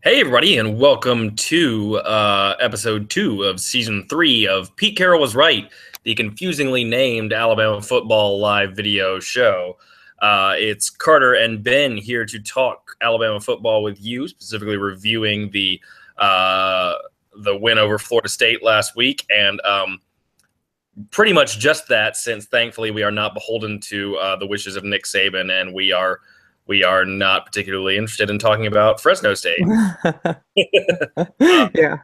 Hey, everybody, and welcome to episode 2 of season 3 of Pete Carroll Was Right, the confusingly named Alabama football live video show. It's Carter and Ben here to talk Alabama football with you, specifically reviewing the win over Florida State last week, and pretty much just that, since thankfully we are not beholden to the wishes of Nick Saban, and we are not particularly interested in talking about Fresno State. Yeah.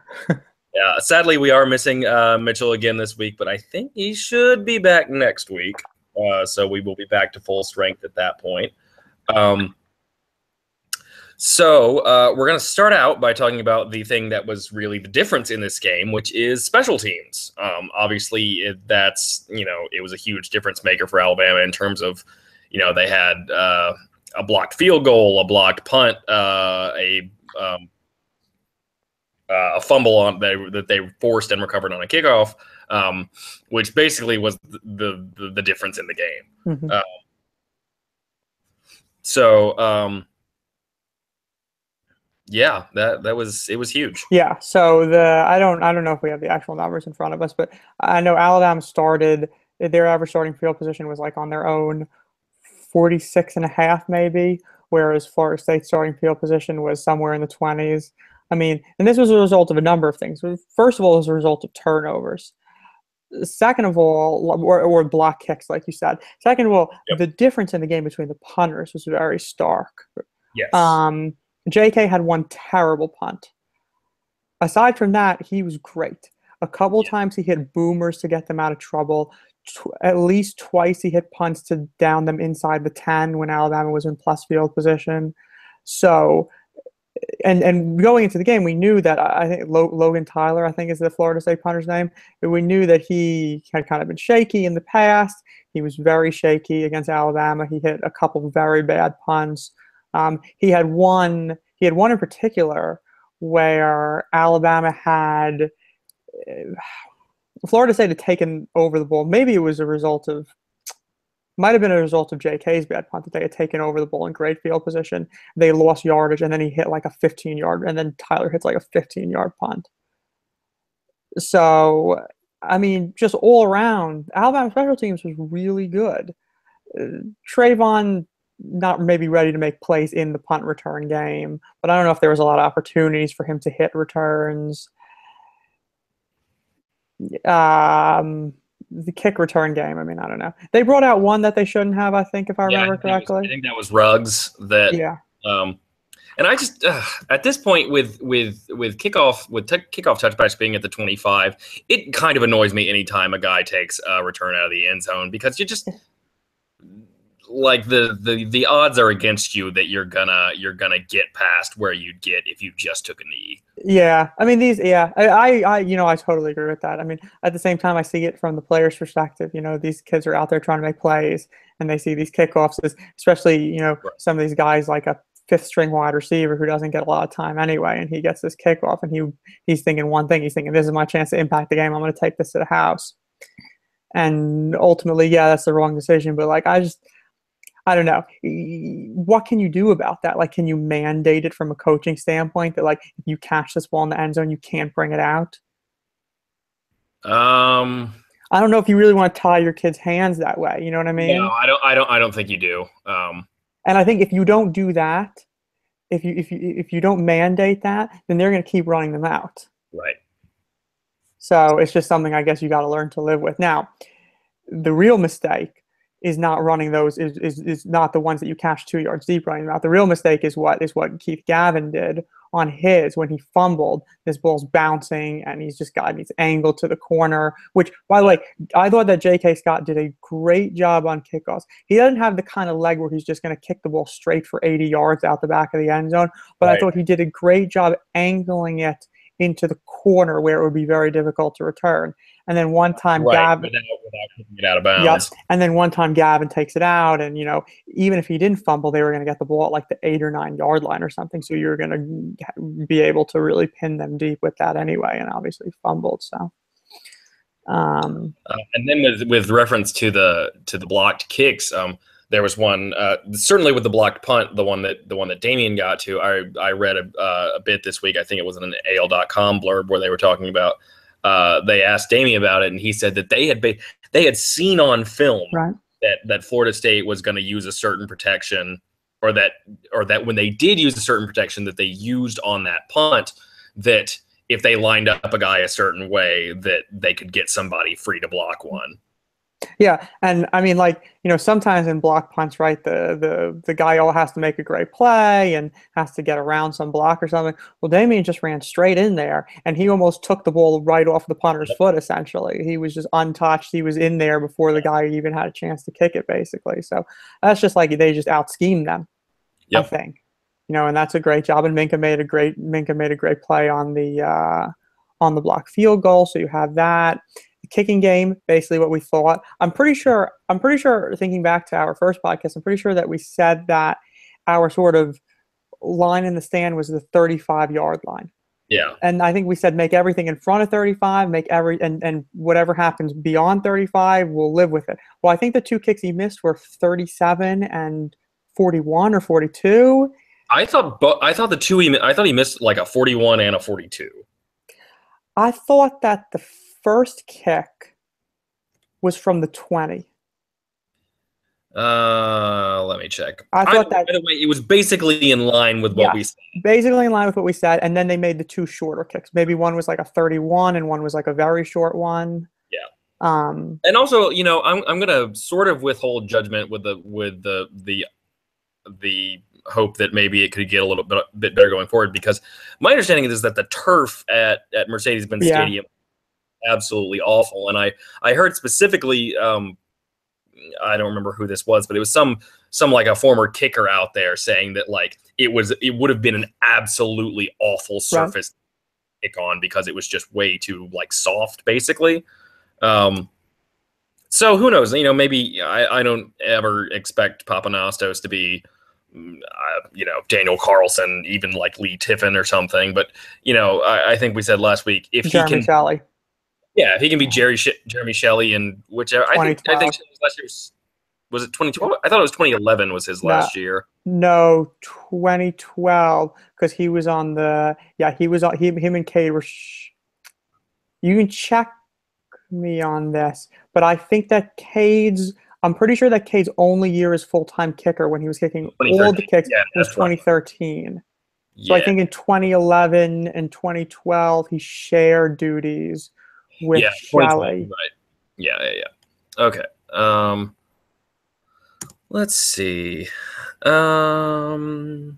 Yeah, sadly, we are missing Mitchell again this week, but I think he should be back next week. So we will be back to full strength at that point. So we're going to start out by talking about the thing that was really the difference in this game, which is special teams. Obviously, it was a huge difference maker for Alabama in terms of, they had a blocked field goal, a blocked punt, a fumble that they forced and recovered on a kickoff, which basically was the difference in the game. Mm-hmm. Yeah, it was huge. Yeah. So I don't know if we have the actual numbers in front of us, but I know Alabama started their average starting field position was like on their own 46 and a half maybe, whereas Florida State's starting field position was somewhere in the 20s. I mean, and this was a result of a number of things. First of all, it was a result of turnovers. Second of all, or block kicks, like you said. Second of all, Yep. The difference in the game between the punters was very stark. Yes. JK had one terrible punt. Aside from that, he was great. A couple times he hit boomers to get them out of trouble. At least twice he hit punts to down them inside the 10 when Alabama was in plus field position. So, and going into the game, we knew that I think Logan Tyler, I think is the Florida State punter's name. But we knew that he had kind of been shaky in the past. He was very shaky against Alabama. He hit a couple of very bad punts. He had one in particular where Alabama had Florida State had taken over the ball. Maybe it was might have been a result of JK's bad punt that they had taken over the ball in great field position. They lost yardage, and then he hit like a 15-yard, and then Tyler hits like a 15-yard punt. So, I mean, just all around, Alabama special teams was really good. Trayvon not maybe ready to make plays in the punt return game, but I don't know if there was a lot of opportunities for him to hit returns. The kick return game, I mean, I don't know. They brought out one that they shouldn't have, I think, if I remember correctly. I think that was Ruggs that. Yeah. And I just at this point with kickoff touchbacks being at the 25, it kind of annoys me anytime a guy takes a return out of the end zone, because you just like the odds are against you that you're gonna get past where you'd get if you just took a knee. Yeah, I mean I totally agree with that. I mean, at the same time, I see it from the player's perspective. These kids are out there trying to make plays, and they see these kickoffs, especially Right. some of these guys like a fifth string wide receiver who doesn't get a lot of time anyway, and he gets this kickoff, and he's thinking one thing. He's thinking, this is my chance to impact the game. I'm going to take this to the house. And ultimately, yeah, that's the wrong decision. But I don't know. What can you do about that? Like, can you mandate it from a coaching standpoint that, like, if you catch this ball in the end zone, you can't bring it out? I don't know if you really want to tie your kids' hands that way. You know what I mean? No, I don't think you do. And I think if you don't do that, if you don't mandate that, then they're going to keep running them out. Right. So it's just something I guess you got to learn to live with. Now, the real mistake is not running those is not the ones that you catch 2 yards deep running them out. The real mistake is what Keith Gavin did on his when he fumbled. This ball's bouncing and he's just got his angle to the corner, which, by the way, I thought that J.K. Scott did a great job on kickoffs. He doesn't have the kind of leg where he's just going to kick the ball straight for 80 yards out the back of the end zone, but right. I thought he did a great job angling it into the corner where it would be very difficult to return. And then one time Gavin without kicking it out of bounds. Yep. And then one time Gavin takes it out, and even if he didn't fumble, they were going to get the ball at like the 8 or 9 yard line or something. So you're going to be able to really pin them deep with that anyway, and obviously fumbled. So, and then with reference to the blocked kicks, There was one, certainly with the blocked punt, the one that Damien got to. I read a bit this week. I think it was in an AL.com blurb where they were talking about. They asked Damien about it, and he said that they had seen on film Right. that Florida State was going to use a certain protection, or that when they did use a certain protection that they used on that punt, that if they lined up a guy a certain way, that they could get somebody free to block one. Yeah, and I mean, like, sometimes in block punts, right, the guy all has to make a great play and has to get around some block or something. Well, Damien just ran straight in there, and he almost took the ball right off the punter's foot, essentially. He was just untouched. He was in there before the guy even had a chance to kick it, basically. So that's just like they just out-schemed them, I think. And that's a great job. And Minka made a great play on the block field goal. So you have that. Kicking game, basically what we thought. I'm pretty sure thinking back to our first podcast, I'm pretty sure that we said that our sort of line in the stand was the 35-yard line. Yeah. And I think we said make everything in front of 35, and whatever happens beyond 35, we'll live with it. Well, I think the two kicks he missed were 37 and 41 or 42. I thought he missed like a 41 and a 42. I thought that the first kick was from the 20. Let me check. I thought by the way, it was basically in line with what we said. Basically in line with what we said, and then they made the two shorter kicks. Maybe one was like a 31 and one was like a very short one. Yeah. And also, I'm gonna sort of withhold judgment with the hope that maybe it could get a little bit better going forward, because my understanding is that the turf at Mercedes-Benz Stadium is absolutely awful. And I heard specifically, I don't remember who this was, but it was some like a former kicker out there saying that like it would have been an absolutely awful surface to kick on because it was just way too like soft, basically. So who knows? Maybe I don't ever expect Papanastos to be Daniel Carlson, even like Lee Tiffin or something. But, I think we said last week, if Jeremy he can, Shelley. Yeah, if he can be Jeremy Shelley and whichever, I think last year was it 2012? I thought it was 2011 was his last year. No, 2012, because he was on him and Cade were, you can check me on this, but I think that I'm pretty sure that Cade's only year as full-time kicker when he was kicking all the kicks was 2013. So I think in 2011 and 2012 he shared duties with Shelley. Right. Yeah. Okay. Let's see. The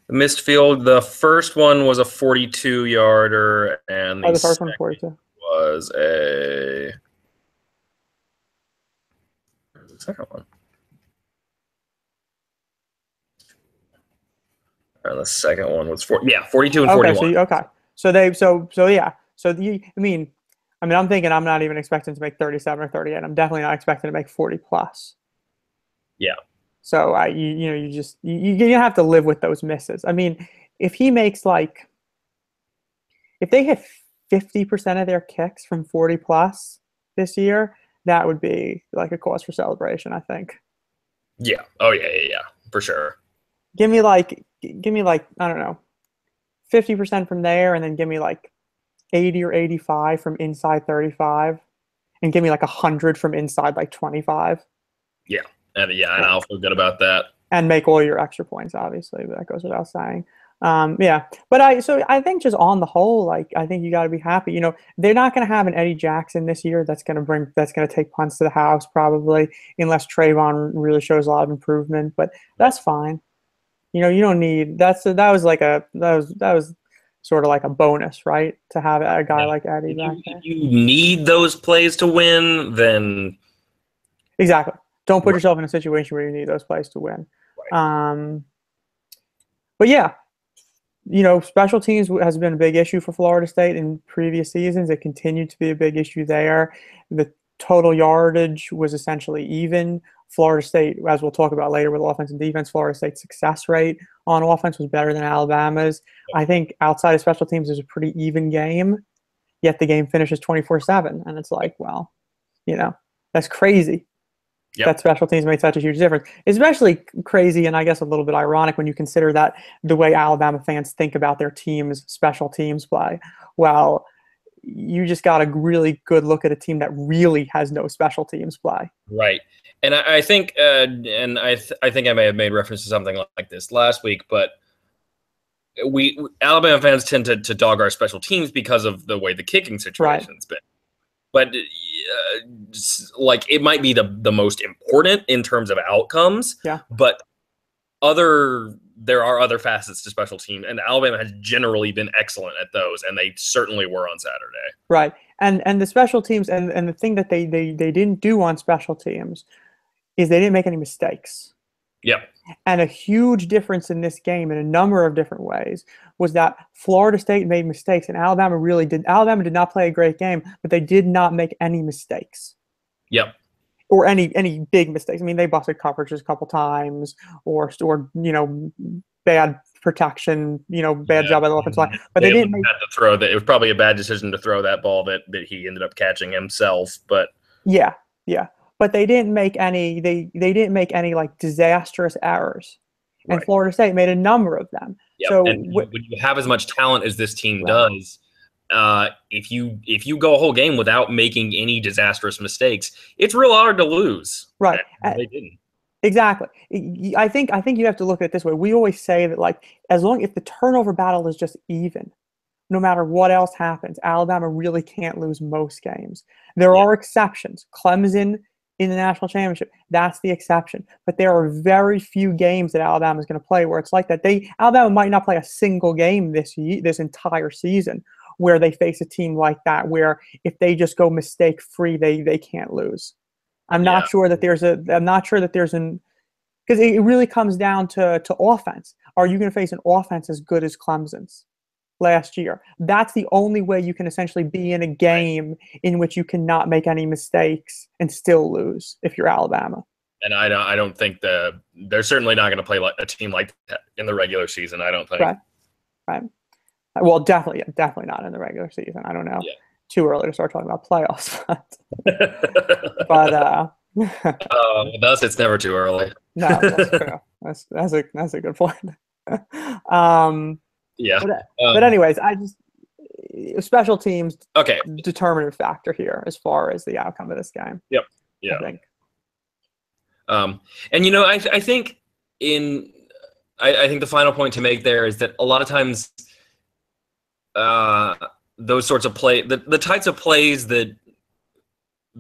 missed field. The first one was a 42-yarder, and the first one 42 was a. The second one. And the second one was 42 and 41. I'm thinking I'm not even expecting to make 37 or 38. I'm definitely not expecting to make 40 plus. Yeah. So you have to live with those misses. I mean, if he makes if they hit 50% of their kicks from 40 plus this year, that would be like a cause for celebration, I think. Yeah. Oh yeah, for sure. Give me like I don't know, 50% from there, and then give me like 80 or 85 from inside 35, and give me like 100 from inside like 25. Yeah, and I'll feel good about that. And make all your extra points, obviously, but that goes without saying. But I think just on the whole, I think you got to be happy. They're not going to have an Eddie Jackson this year that's going to take punts to the house probably, unless Trayvon really shows a lot of improvement. But that's fine. You don't need that was sort of like a bonus, right? To have a guy like Eddie back there. If you need those plays to win, then exactly. Don't put yourself in a situation where you need those plays to win. Right. But yeah, special teams has been a big issue for Florida State in previous seasons. It continued to be a big issue there. The total yardage was essentially even. Florida State, as we'll talk about later with offense and defense, Florida State's success rate on offense was better than Alabama's. I think outside of special teams, there's a pretty even game, yet the game finishes 24-7. And it's like, well, that's crazy. Yep. that special teams made such a huge difference. Especially crazy and I guess a little bit ironic when you consider that the way Alabama fans think about their team's special teams play. Well, you just got a really good look at a team that really has no special teams play. Right. And I think, I think I may have made reference to something like this last week, but Alabama fans tend to dog our special teams because of the way the kicking situation's been. But like it might be the most important in terms of outcomes. Yeah. But there are other facets to special teams, and Alabama has generally been excellent at those, and they certainly were on Saturday. Right. And the special teams and the thing that they didn't do on special teams is they didn't make any mistakes. Yep. And a huge difference in this game in a number of different ways was that Florida State made mistakes and Alabama really did. Alabama did not play a great game, but they did not make any mistakes. Yep. Or any big mistakes. I mean, they busted coverages a couple times or bad protection, bad job by the offensive line. But they didn't had to throw that. It was probably a bad decision to throw that ball that he ended up catching himself. But yeah. But they didn't make any. They didn't make any like disastrous errors, and Florida State made a number of them. Yep. So and when you have as much talent as this team does, if you go a whole game without making any disastrous mistakes, it's real hard to lose. Right. And they didn't. Exactly. I think you have to look at it this way. We always say that like if the turnover battle is just even, no matter what else happens, Alabama really can't lose most games. There are exceptions. Clemson in the national championship, that's the exception. But there are very few games that Alabama is going to play where it's like that. Alabama might not play a single game this entire season where they face a team like that, where if they just go mistake free, they can't lose. I'm not sure that there's an because it really comes down to offense. Are you going to face an offense as good as Clemson's last year? That's the only way you can essentially be in a game in which you cannot make any mistakes and still lose if you're Alabama. And I don't think they're certainly not going to play like a team like that in the regular season. I don't think. Right. Well, definitely not in the regular season. I don't know. Yeah. Too early to start talking about playoffs, but thus it's never too early. No, that's true. That's a good point. Yeah. But anyways, special teams determinative factor here as far as the outcome of this game. Yep. Yeah. I think. And I think I think the final point to make there is that a lot of times those sorts of the types of plays that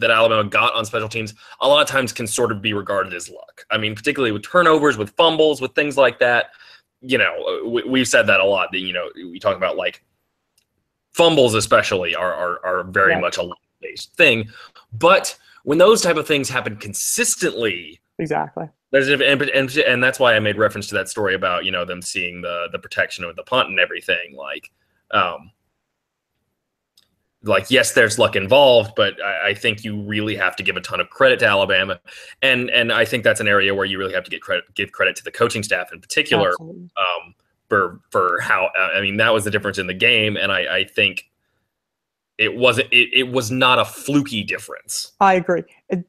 Alabama got on special teams a lot of times can sort of be regarded as luck. I mean, particularly with turnovers, with fumbles, with things like that. We've said that a lot. That we talk about like fumbles, especially, are very much a luck-based thing. But when those type of things happen consistently, exactly, and that's why I made reference to that story about them seeing the protection of the punt and everything. Like yes, there's luck involved, but I think you really have to give a ton of credit to Alabama, and I think that's an area where you really have to give credit to the coaching staff in particular, for how that was the difference in the game, and I think it was not a fluky difference. I agree,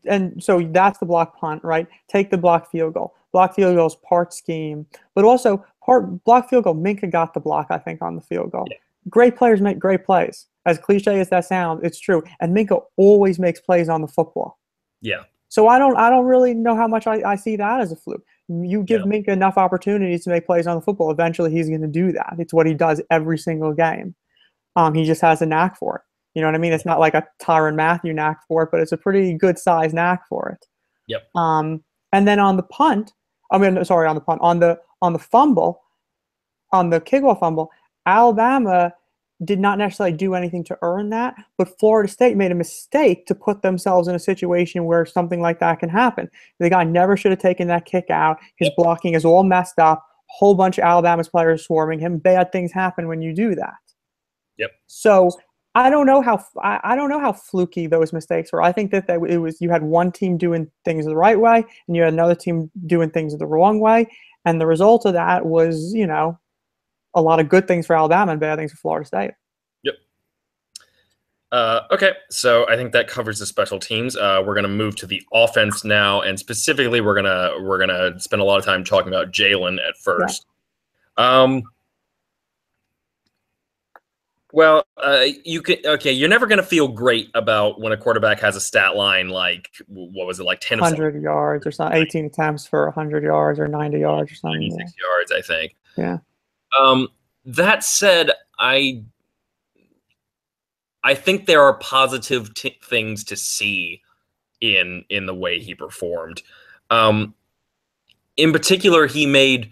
and so that's the block punt, right? Take the block field goal. Block field goal is part scheme, but also part block field goal. Minka got the block, I think, on the field goal. Yeah. Great players make great plays. As cliche as that sounds, it's true. And Minka always makes plays on the football. Yeah. So I don't really know how much I see that as a fluke. You give Minka enough opportunities to make plays on the football, eventually he's going to do that. It's what he does every single game. He just has a knack for it. You know what I mean? It's not like a Tyrann Mathieu knack for it, but it's a pretty good size knack for it. Yep. And then on the punt, on the fumble, on the kickoff fumble, Alabama did not necessarily do anything to earn that, but Florida State made a mistake to put themselves in a situation where something like that can happen. The guy never should have taken that kick out. His blocking is all messed up. Whole bunch of Alabama's players swarming him. Bad things happen when you do that. Yep. So I don't know how fluky those mistakes were. I think that it was you had one team doing things the right way and you had another team doing things the wrong way, and the result of that was a lot of good things for Alabama and bad things for Florida State. Yep. Okay, so I think that covers the special teams. We're gonna move to the offense now, and specifically, we're gonna spend a lot of time talking about Jalen at first. Yeah. Well, you can okay. You're never gonna feel great about when a quarterback has a stat line like what was it, like 10 of 100 yards or something, 18 attempts for 100 yards or 90 yards or something. 96 yards, I think. Yeah. That said, I think there are positive things to see in the way he performed. In particular, he made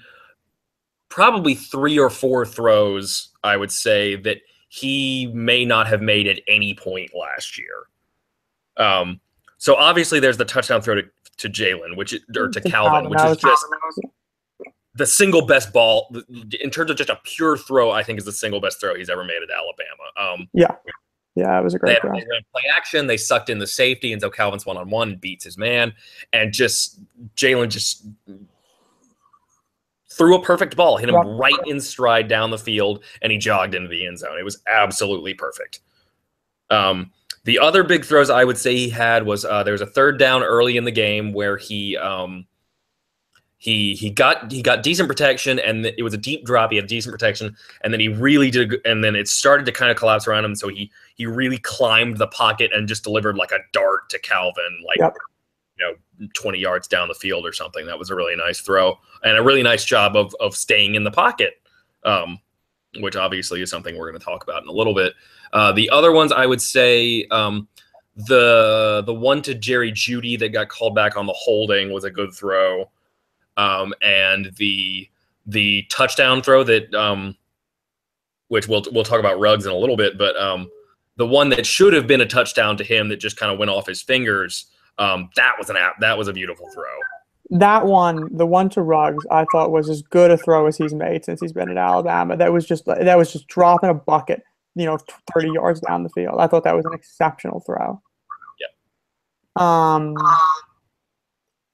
probably 3 or 4 throws, I would say, that he may not have made at any point last year. So obviously there's the touchdown throw to Jalen, or to Calvin, which is just the single best ball in terms of just a pure throw. I think is the single best throw he's ever made at Alabama. Yeah, it was a great throw. They ran play action. They sucked in the safety, and so Calvin's one-on-one beats his man, and Jalen just threw a perfect ball, hit him right in stride down the field, and he jogged into the end zone. It was absolutely perfect. The other big throws I would say he had was there was a third down early in the game where he got decent protection, and it was a deep drop. He had decent protection, and then he really did, and then it started to kind of collapse around him. So he really climbed the pocket and just delivered like a dart to Calvin, like 20 yards down the field or something. That was a really nice throw and a really nice job of staying in the pocket, which obviously is something we're going to talk about in a little bit. The other ones I would say, the one to Jerry Jeudy that got called back on the holding was a good throw. And the touchdown throw that, which we'll talk about Ruggs in a little bit, but the one that should have been a touchdown to him that just kind of went off his fingers, that was a beautiful throw. That one, the one to Ruggs, I thought was as good a throw as he's made since he's been at Alabama. That was just dropping a bucket, 30 yards down the field. I thought that was an exceptional throw. Yeah.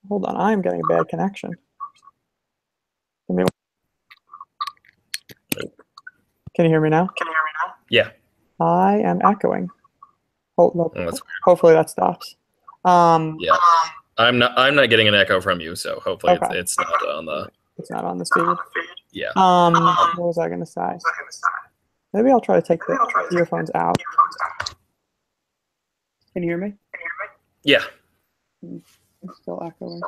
Hold on, I am getting a bad connection. Can you hear me now? Yeah. I am echoing. Hopefully that stops. Yeah. I'm not getting an echo from you, so hopefully it's not on the. It's not on the speed. Yeah. What was I going to say? Maybe I'll try to take the earphones out. Can you hear me? Yeah. It's still echoing.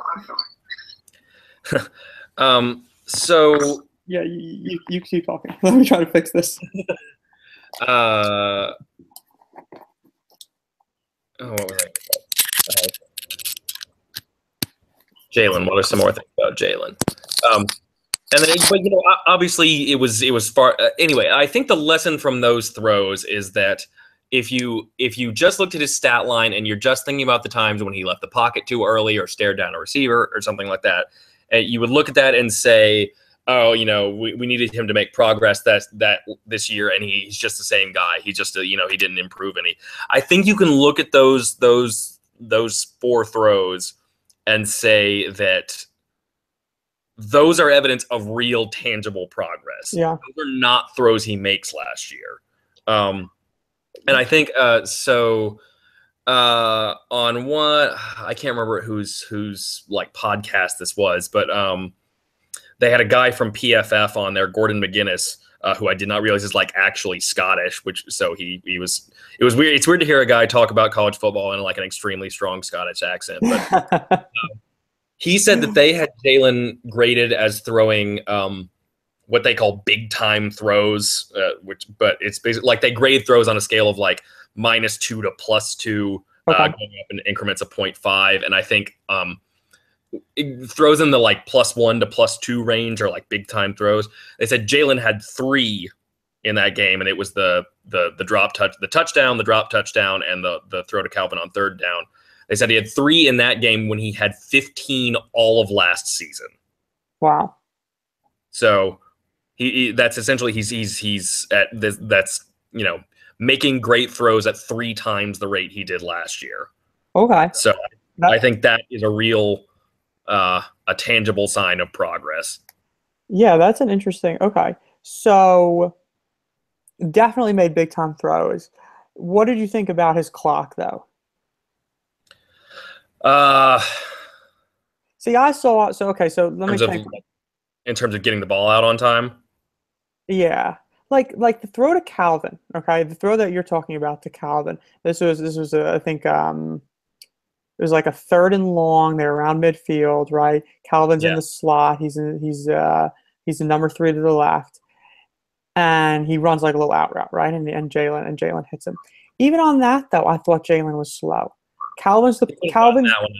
So. Yeah, you keep talking. Let me try to fix this. What was I? Jalen. What are some more things about Jalen? And then, but obviously, it was far. Anyway, I think the lesson from those throws is that if you just looked at his stat line and you're just thinking about the times when he left the pocket too early or stared down a receiver or something like that, you would look at that and say, oh, we needed him to make progress that this year, and he's just the same guy. He just he didn't improve any. I think you can look at those 4 throws and say that those are evidence of real tangible progress. Yeah. Those are not throws he makes last year. And I think on one, I can't remember whose like podcast this was, but they had a guy from PFF on there, Gordon McGinnis, who I did not realize is like actually Scottish, it was weird. It's weird to hear a guy talk about college football in like an extremely strong Scottish accent. But he said that they had Jalen graded as throwing what they call big time throws, but it's basically like they grade throws on a scale of like -2 to +2, going up in increments of 0.5. And I think it throws in the like +1 to +2 range are like big time throws. They said Jalen had 3 in that game, and it was the touchdown, the drop touchdown, and the throw to Calvin on third down. They said he had 3 in that game when he had 15 all of last season. Wow. So that's essentially he's at this, that's making great throws at 3 times the rate he did last year. Okay. So I think that is a real a tangible sign of progress. Yeah, that's an interesting. Okay. So definitely made big time throws. What did you think about his clock, though? Uh, See, I saw. So okay, so let me in terms think. of in terms of getting the ball out on time. Yeah, like the throw to Calvin. Okay, the throw that you're talking about to Calvin. This was I think it was like a third and long. They're around midfield, right? Calvin's in Yeah, the slot. He's the number three to the left, and he runs like a little out route, right? And Jalen hits him. Even on that though, I thought Jalen was slow. Calvin's the he could have gotten Calvin's that one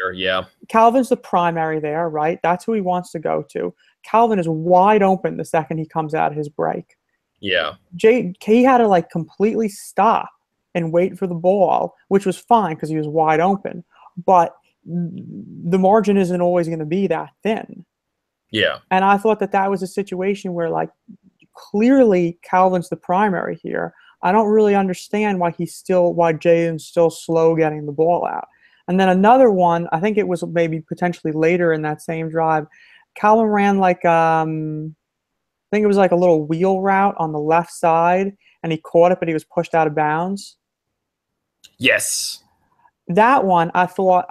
earlier. Yeah, Calvin's the primary there, right? That's who he wants to go to. Calvin is wide open the second he comes out of his break. yeah, He had to like completely stop and wait for the ball, which was fine because he was wide open. But the margin isn't always going to be that thin. yeah, And I thought that that was a situation where, like, clearly Calvin's the primary here. I don't really understand why Jaden's still slow getting the ball out. And then another one, I think it was maybe potentially later in that same drive. Calvin ran like I think it was like a little wheel route on the left side, and he caught it, but he was pushed out of bounds. yes, That one, I thought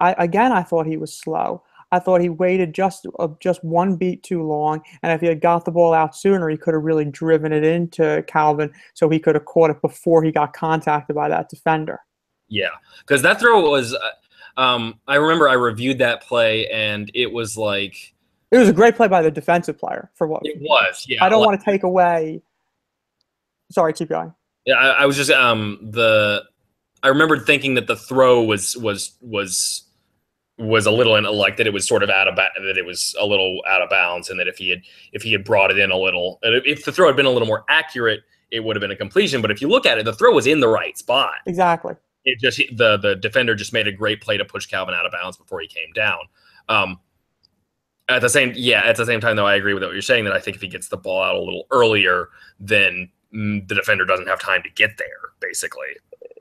he was slow. I thought he waited just one beat too long, and if he had got the ball out sooner, he could have really driven it into Calvin, so he could have caught it before he got contacted by that defender. yeah. Because that throw was. I remember I reviewed that play, and it was like It was a great play by the defensive player for what it was. Yeah, I don't want to take away. Sorry, keep going. yeah. I was just the. I remembered thinking that the throw was a little in, like that it was sort of that it was a little out of bounds, and that if he had brought it in a little, if the throw had been a little more accurate, it would have been a completion. But if you look at it, the throw was in the right spot. Exactly. It just the defender just made a great play to push Calvin out of bounds before he came down. At the same time, though, I agree with what you're saying, that I think if he gets the ball out a little earlier, then the defender doesn't have time to get there, basically.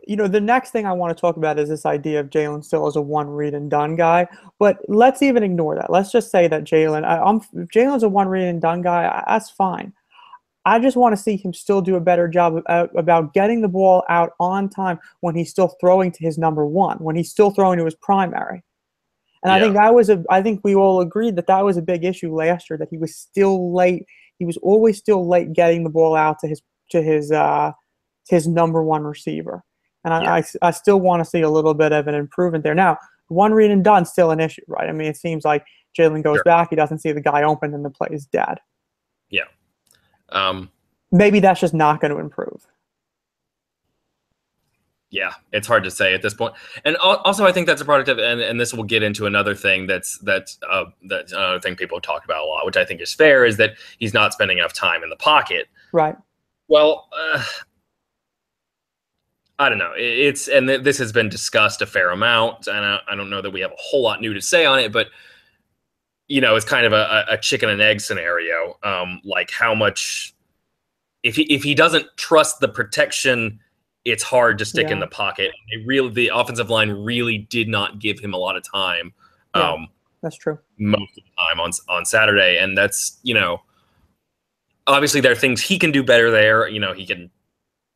The next thing I want to talk about is this idea of Jalen still as a one read and done guy. But let's even ignore that. Let's just say that if Jalen's a one read and done guy, that's fine. I just want to see him still do a better job about getting the ball out on time when he's still throwing to his number one, when he's still throwing to his primary. And Yeah. I think we all agreed that that was a big issue last year, that he was still late. He was always still late getting the ball out to his number one receiver. And Yeah. I still want to see a little bit of an improvement there. Now, one read and done still an issue, right? I mean, it seems like Jalen goes Sure. back, he doesn't see the guy open, and the play is dead. Yeah. Maybe that's just not going to improve. Yeah, it's hard to say at this point. And also, I think that's a product of, and this will get into another thing that's another thing people talk about a lot, which I think is fair, is that he's not spending enough time in the pocket. Right. Well, I don't know. This has been discussed a fair amount, and I don't know that we have a whole lot new to say on it, but it's kind of a chicken and egg scenario. Like how much, if he doesn't trust the protection, it's hard to stick in the pocket. The offensive line really did not give him a lot of time. That's true. Most of the time on Saturday, and that's obviously there are things he can do better there. He can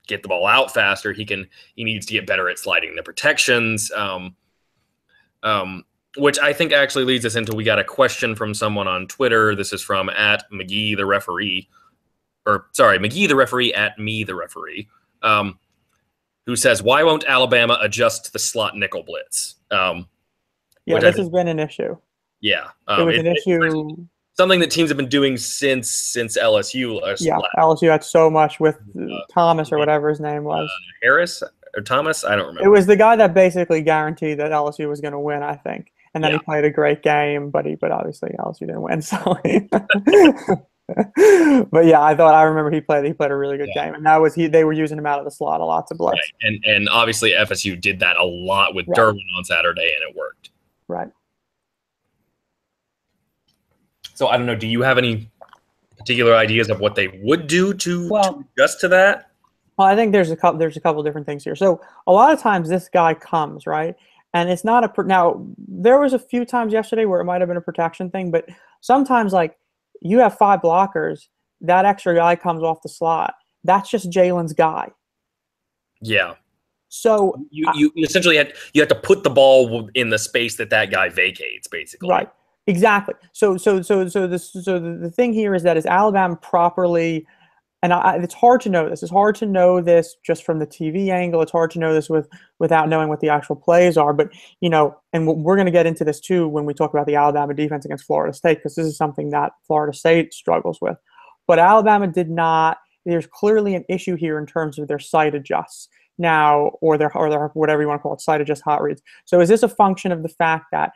get the ball out faster. He needs to get better at sliding the protections. Which I think actually leads us into, we got a question from someone on Twitter. This is from @McGee the referee, McGee the referee @me the referee, who says, "Why won't Alabama adjust the slot nickel blitz?" This has been an issue. Yeah, it was an issue. Something that teams have been doing since LSU. LSU had so much with Thomas or whatever his name was. Harris or Thomas, I don't remember. It was the guy that basically guaranteed that LSU was going to win, I think. And then he played a great game, but obviously LSU didn't win. So, but yeah, I remember he played a really good game, and they were using him out of the slot a lot to blitz. Right. And obviously FSU did that a lot with Derwin on Saturday, and it worked. Right. So I don't know. Do you have any particular ideas of what they would do to adjust to that? Well, I think there's a couple different things here. So a lot of times this guy comes, right, and it's not now. There was a few times yesterday where it might have been a protection thing, but sometimes like you have 5 blockers, that extra guy comes off the slot. That's just Jalen's guy. Yeah. So You essentially had to put the ball in the space that guy vacates, basically. right, exactly. The thing here is Alabama properly, and it's hard to know this. It's hard to know this just from the TV angle. It's hard to know this without knowing what the actual plays are. But and we're going to get into this too when we talk about the Alabama defense against Florida State, because this is something that Florida State struggles with. But Alabama did not. There's clearly an issue here in terms of their sight adjusts now, or their whatever you want to call it, sight adjust hot reads. So is this a function of the fact that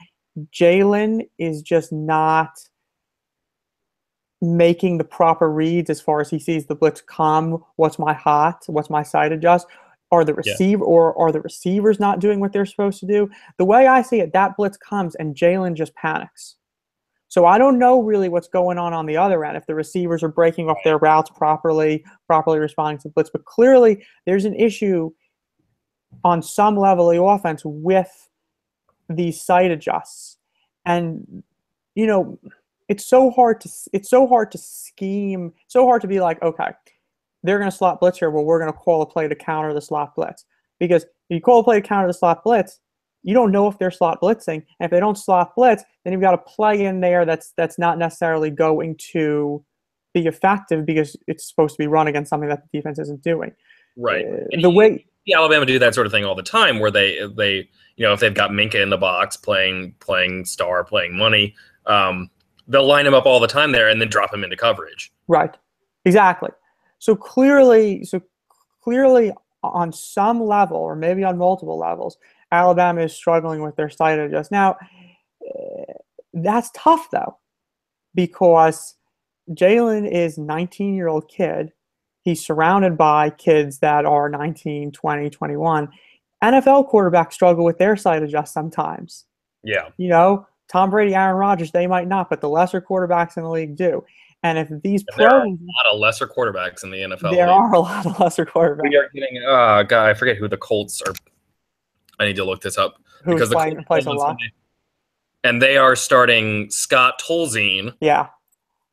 Jalen is just not making the proper reads as far as he sees the blitz come? What's my hot? What's my sight adjust? Are the receivers not doing what they're supposed to do? The way I see it, that blitz comes and Jalen just panics. So I don't know really what's going on the other end, if the receivers are breaking off their routes properly responding to the blitz. But clearly there's an issue on some level of the offense with these sight adjusts. And it's so hard to scheme, so hard to be like, okay, they're going to slot blitz here. Well, we're going to call a play to counter the slot blitz. Because if you call a play to counter the slot blitz, you don't know if they're slot blitzing. And if they don't slot blitz, then you've got a play in there that's not necessarily going to be effective because it's supposed to be run against something that the defense isn't doing. Right. Alabama do that sort of thing all the time, where they if they've got Minka in the box playing star, playing money, they'll line him up all the time there and then drop him into coverage. Right. Exactly. So clearly on some level, or maybe on multiple levels, Alabama is struggling with their sight adjust. Now, that's tough though, because Jalen is a 19-year-old kid. He's surrounded by kids that are 19, 20, 21. NFL quarterbacks struggle with their sight adjust sometimes. Yeah. Tom Brady, Aaron Rodgers, they might not, but the lesser quarterbacks in the league do. And if these pros, there are a lot of lesser quarterbacks in the NFL. There are a lot of lesser quarterbacks. We are getting God, I forget who the Colts are. I need to look this up because the plays a lot. And they are starting Scott Tolzien. Yeah.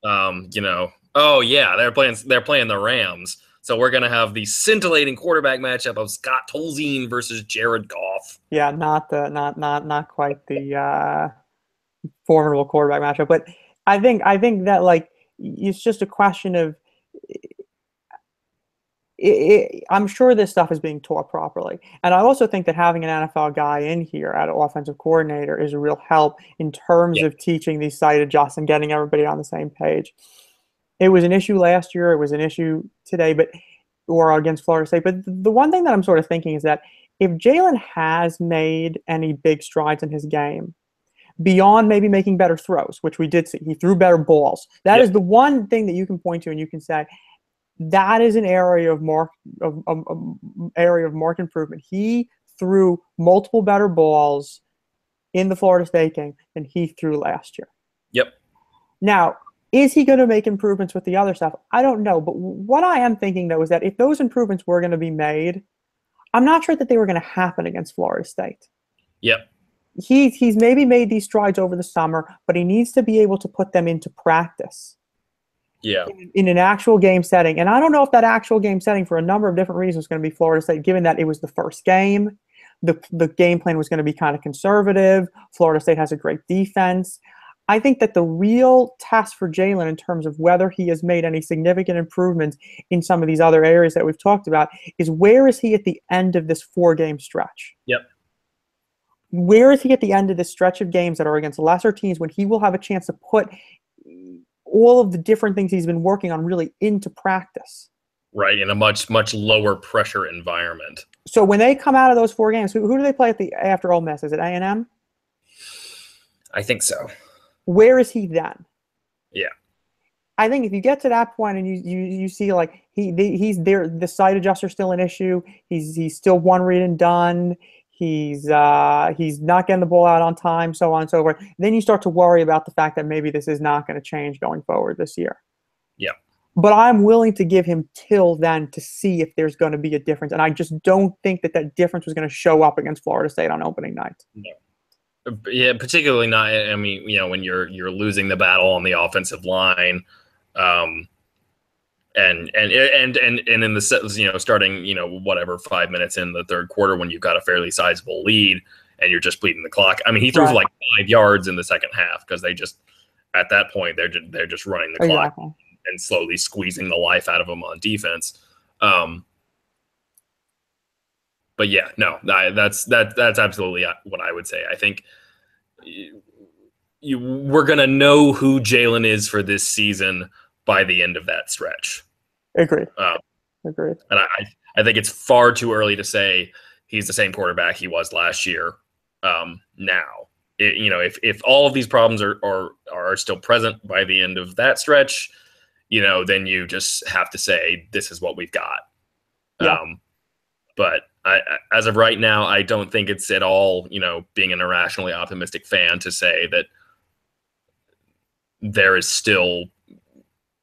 Oh yeah, they're playing the Rams. So we're gonna have the scintillating quarterback matchup of Scott Tolzien versus Jared Goff. Yeah, not quite the formidable quarterback matchup, but I think that it's just a question of. I'm sure this stuff is being taught properly. And I also think that having an NFL guy in here at offensive coordinator is a real help in terms of teaching these sight adjusts and getting everybody on the same page. It was an issue last year. It was an issue today, or against Florida State. But the one thing that I'm sort of thinking is that if Jalen has made any big strides in his game, beyond maybe making better throws, which we did see, he threw better balls. That is the one thing that you can point to and you can say, that is an area of marked improvement. He threw multiple better balls in the Florida State game than he threw last year. Yep. Now, is he going to make improvements with the other stuff? I don't know. But what I am thinking, though, is that if those improvements were going to be made, I'm not sure that they were going to happen against Florida State. Yep. He's maybe made these strides over the summer, but he needs to be able to put them into practice. Yeah. In an actual game setting. And I don't know if that actual game setting, for a number of different reasons, is going to be Florida State, given that it was the first game. The game plan was going to be kind of conservative. Florida State has a great defense. I think that the real test for Jalen in terms of whether he has made any significant improvements in some of these other areas that we've talked about is, where is he at the end of this 4-game stretch? Yep. Where is he at the end of this stretch of games that are against lesser teams, when he will have a chance to put all of the different things he's been working on really into practice? Right, in a much, much lower pressure environment. So when they come out of those 4 games, who do they play after Ole Miss? Is it A&M? I think so. Where is he then? Yeah. I think if you get to that point and you see he's there, the sight adjuster still an issue. He's still one read and done. He's not getting the ball out on time, so on and so forth. Then you start to worry about the fact that maybe this is not going to change going forward this year. Yeah. But I'm willing to give him till then to see if there's going to be a difference. And I just don't think that difference was going to show up against Florida State on opening night. No. Yeah, particularly not. I mean, when you're losing the battle on the offensive line, And in the starting whatever 5 minutes in the third quarter when you've got a fairly sizable lead and you're just bleeding the clock. I mean, he threw for like 5 yards in the second half because they just at that point they're just running the clock and slowly squeezing the life out of them on defense. But yeah, no, that's absolutely what I would say. I think we're gonna know who Jalen is for this season by the end of that stretch. Agreed. Agreed. And I think it's far too early to say he's the same quarterback he was last year. Now, if all of these problems are still present by the end of that stretch, then you just have to say this is what we've got. Yeah. But as of right now, I don't think it's at all, being an irrationally optimistic fan to say that there is still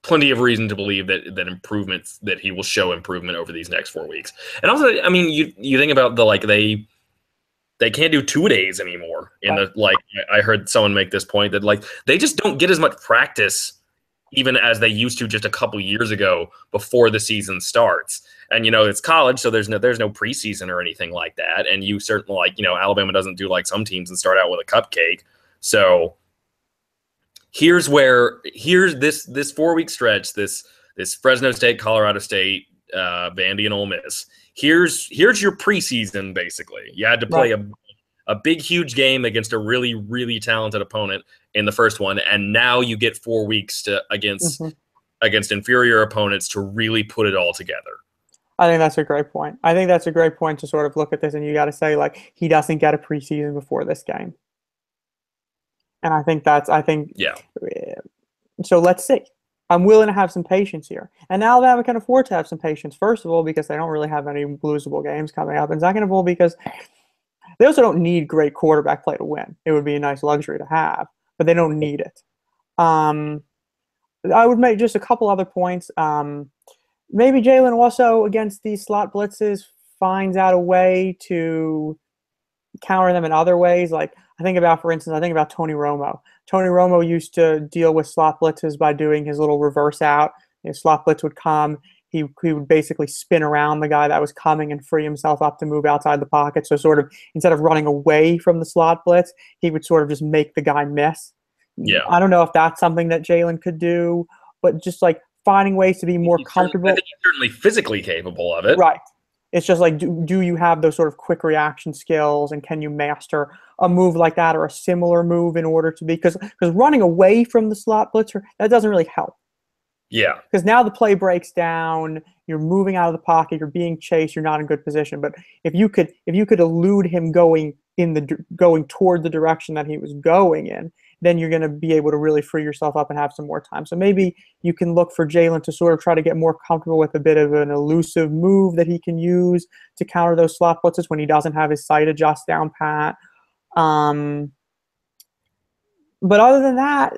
plenty of reason to believe that he will show improvement over these next 4 weeks. And also, I mean, you think about they can't do 2 days anymore. I heard someone make this point that they just don't get as much practice even as they used to just a couple years ago before the season starts. And it's college, so there's no preseason or anything like that. And you certainly Alabama doesn't do like some teams and start out with a cupcake. So here's this 4 week stretch, this Fresno State, Colorado State, Vandy, and Ole Miss. Here's your preseason. Basically, you had to play a big, huge game against a really, really talented opponent in the first one, and now you get 4 weeks against inferior opponents to really put it all together. I think that's a great point. I think that's a great point to sort of look at this, and you got to say he doesn't get a preseason before this game. And I think yeah. So let's see. I'm willing to have some patience here. And Alabama can afford to have some patience, first of all, because they don't really have any losable games coming up. And second of all, because they also don't need great quarterback play to win. It would be a nice luxury to have, but they don't need it. I would make just a couple other points. Maybe Jalen also, against these slot blitzes, finds out a way to counter them in other ways. For instance, I think about Tony Romo. Tony Romo used to deal with slot blitzes by doing his little reverse out. Slot blitz would come. He would basically spin around the guy that was coming and free himself up to move outside the pocket. So sort of instead of running away from the slot blitz, he would sort of just make the guy miss. Yeah. I don't know if that's something that Jalen could do, but just finding ways to be more comfortable. I think he's certainly physically capable of it. Right. It's just do you have those sort of quick reaction skills, and can you master a move like that or a similar move in order to be – because running away from the slot blitzer, that doesn't really help. Yeah. Because now the play breaks down, you're moving out of the pocket, you're being chased, you're not in good position. But if you could elude him going toward the direction that he was going in, then you're going to be able to really free yourself up and have some more time. So maybe you can look for Jalen to sort of try to get more comfortable with a bit of an elusive move that he can use to counter those slot blitzes when he doesn't have his sight adjust down pat. But other than that,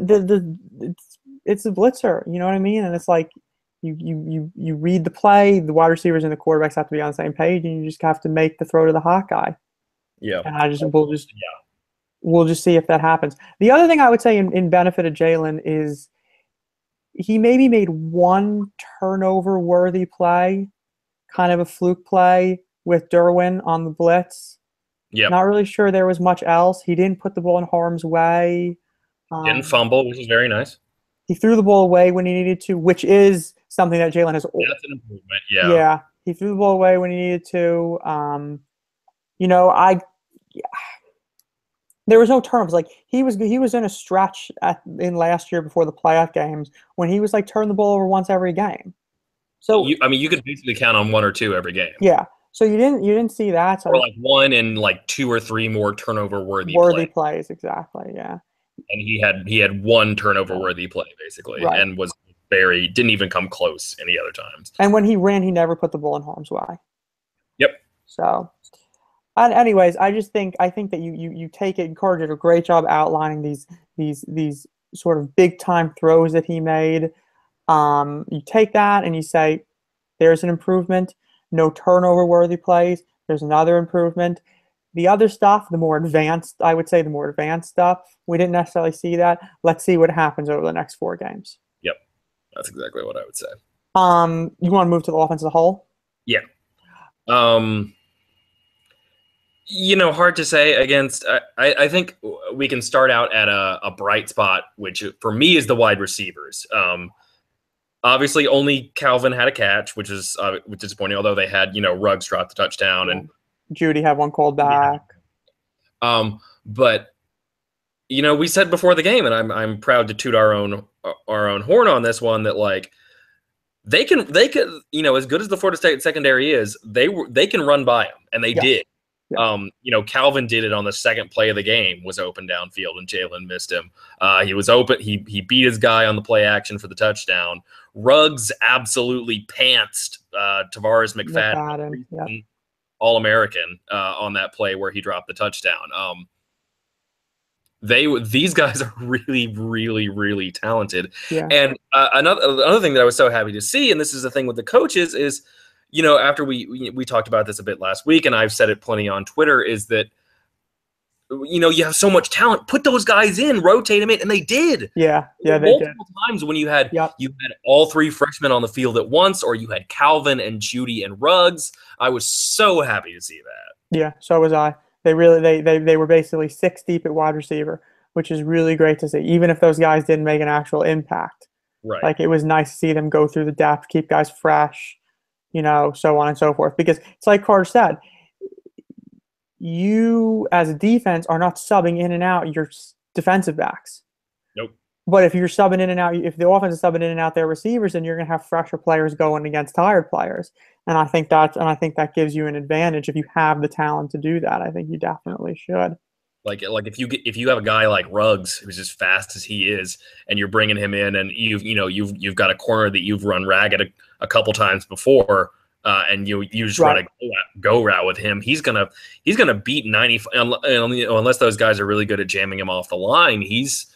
it's a blitzer, you know what I mean? And it's you read the play, the wide receivers and the quarterbacks have to be on the same page, and you just have to make the throw to the hot guy. Yeah. And we'll just see if that happens. The other thing I would say in benefit of Jalen is he maybe made one turnover-worthy play, kind of a fluke play with Derwin on the blitz. Yeah. Not really sure there was much else. He didn't put the ball in harm's way. Didn't fumble, which is very nice. He threw the ball away when he needed to, which is something that Jalen has. That's an improvement. Yeah. Yeah. He threw the ball away when he needed to. There was no turnovers. He was in a stretch in last year before the playoff games when he was turn the ball over once every game. So you could basically count on one or two every game. Yeah. So you didn't see that. So or one and 2 or 3 more turnover worthy plays. Exactly. Yeah. And he had one turnover worthy play basically, right. And didn't even come close any other times. And when he ran, he never put the ball in harm's way. Yep. So. And anyways, I think that you take it. Carter did a great job outlining these sort of big time throws that he made. You take that and you say, there's an improvement. No turnover worthy plays. There's another improvement. The other stuff, the more advanced stuff, we didn't necessarily see that. Let's see what happens over the next 4 games. Yep, that's exactly what I would say. You want to move to the offense as a whole? Yeah. Um, hard to say against. I think we can start out at a bright spot, which for me is the wide receivers. Obviously, only Calvin had a catch, which is disappointing. Although they had, Ruggs drop the touchdown, Yeah. and Judy had one called back. But we said before the game, and I'm proud to toot our own horn on this one, that like they can as good as the Florida State secondary is, they can run by them, and they Yes. did. Yeah. Calvin did it on the second play of the game, was open downfield, and Jalen missed him. He was open. He beat his guy on the play action for the touchdown. Ruggs absolutely pantsed Tavares McFadden, yeah. All-American, on that play where he dropped the touchdown. These guys are really, really, really talented. Yeah. And another thing that I was so happy to see, and this is the thing with the coaches, is after we talked about this a bit last week, and I've said it plenty on Twitter, is that you have so much talent, put those guys in, rotate them in, and they did. Yeah, they multiple did. times when you had all three freshmen on the field at once, or you had Calvin and Judy and Ruggs. I was so happy to see that. Yeah, so was I. They really they were basically 6 deep at wide receiver, which is really great to see, even if those guys didn't make an actual impact. Right. Like, it was nice to see them go through the depth, keep guys fresh, so on and so forth. Because it's like Carter said, you as a defense are not subbing in and out your defensive backs. Nope. But if you're subbing in and out, if the offense is subbing in and out their receivers, then you're going to have fresher players going against tired players. And I think that gives you an advantage if you have the talent to do that. I think you definitely should. Like if you have a guy like Ruggs who's as fast as he is, and you're bringing him in, and you've got a corner that you've run ragged a couple times before, and you just run a go route with him, he's gonna beat 90, unless those guys are really good at jamming him off the line. He's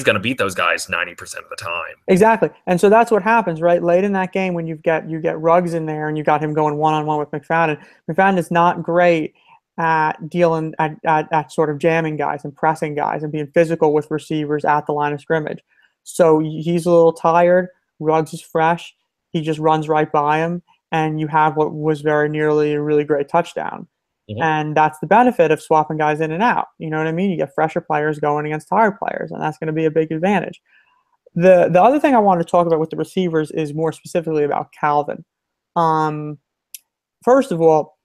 going to beat those guys 90% of the time. Exactly. And so that's what happens, right? Late in that game, when you get Ruggs in there and you got him going one-on-one with McFadden. McFadden is not great at dealing at sort of jamming guys and pressing guys and being physical with receivers at the line of scrimmage. So he's a little tired. Ruggs is fresh. He just runs right by him, and you have what was very nearly a really great touchdown. Mm-hmm. And that's the benefit of swapping guys in and out. You know what I mean? You get fresher players going against tired players, and that's going to be a big advantage. The other thing I want to talk about with the receivers is more specifically about Calvin. First of all,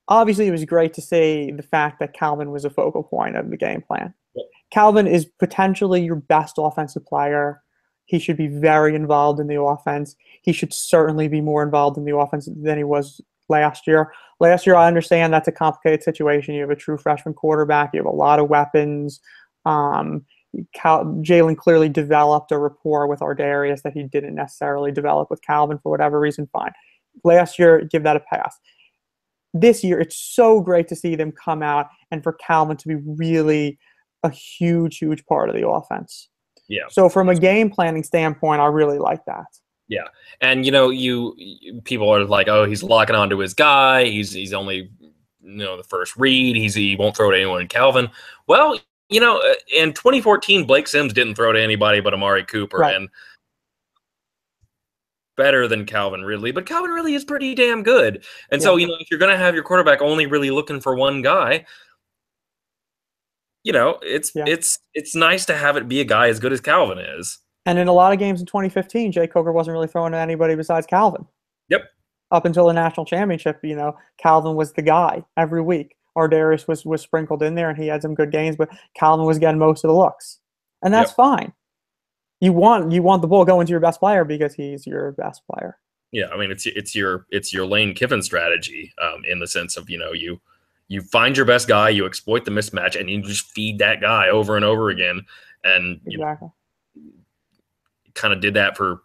obviously it was great to see the fact that Calvin was a focal point of the game plan. Yep. Calvin is potentially your best offensive player. He should be very involved in the offense. He should certainly be more involved in the offense than he was last year. Last year, I understand that's a complicated situation. You have a true freshman quarterback. You have a lot of weapons. Jalen clearly developed a rapport with Ardarius that he didn't necessarily develop with Calvin for whatever reason. Fine. Last year, give that a pass. This year, it's so great to see them come out and for Calvin to be really a huge, huge part of the offense. Yeah. So from a game planning standpoint, I really like that. Yeah. And, people are like, oh, he's locking onto his guy. He's only, the first read. He won't throw to anyone in Calvin. Well, in 2014, Blake Sims didn't throw to anybody but Amari Cooper. Right. And better than Calvin Ridley, but Calvin Ridley is pretty damn good. And so, if you're going to have your quarterback only really looking for one guy, it's nice to have it be a guy as good as Calvin is. And in a lot of games in 2015, Jay Coker wasn't really throwing to anybody besides Calvin. Yep. Up until the national championship, Calvin was the guy every week. Ardarius was sprinkled in there, and he had some good games, but Calvin was getting most of the looks, and that's fine. You want the ball going to your best player because he's your best player. Yeah, I mean it's your Lane Kiffin strategy, in the sense of you find your best guy, you exploit the mismatch, and you just feed that guy over and over again, and exactly. Kind of did that for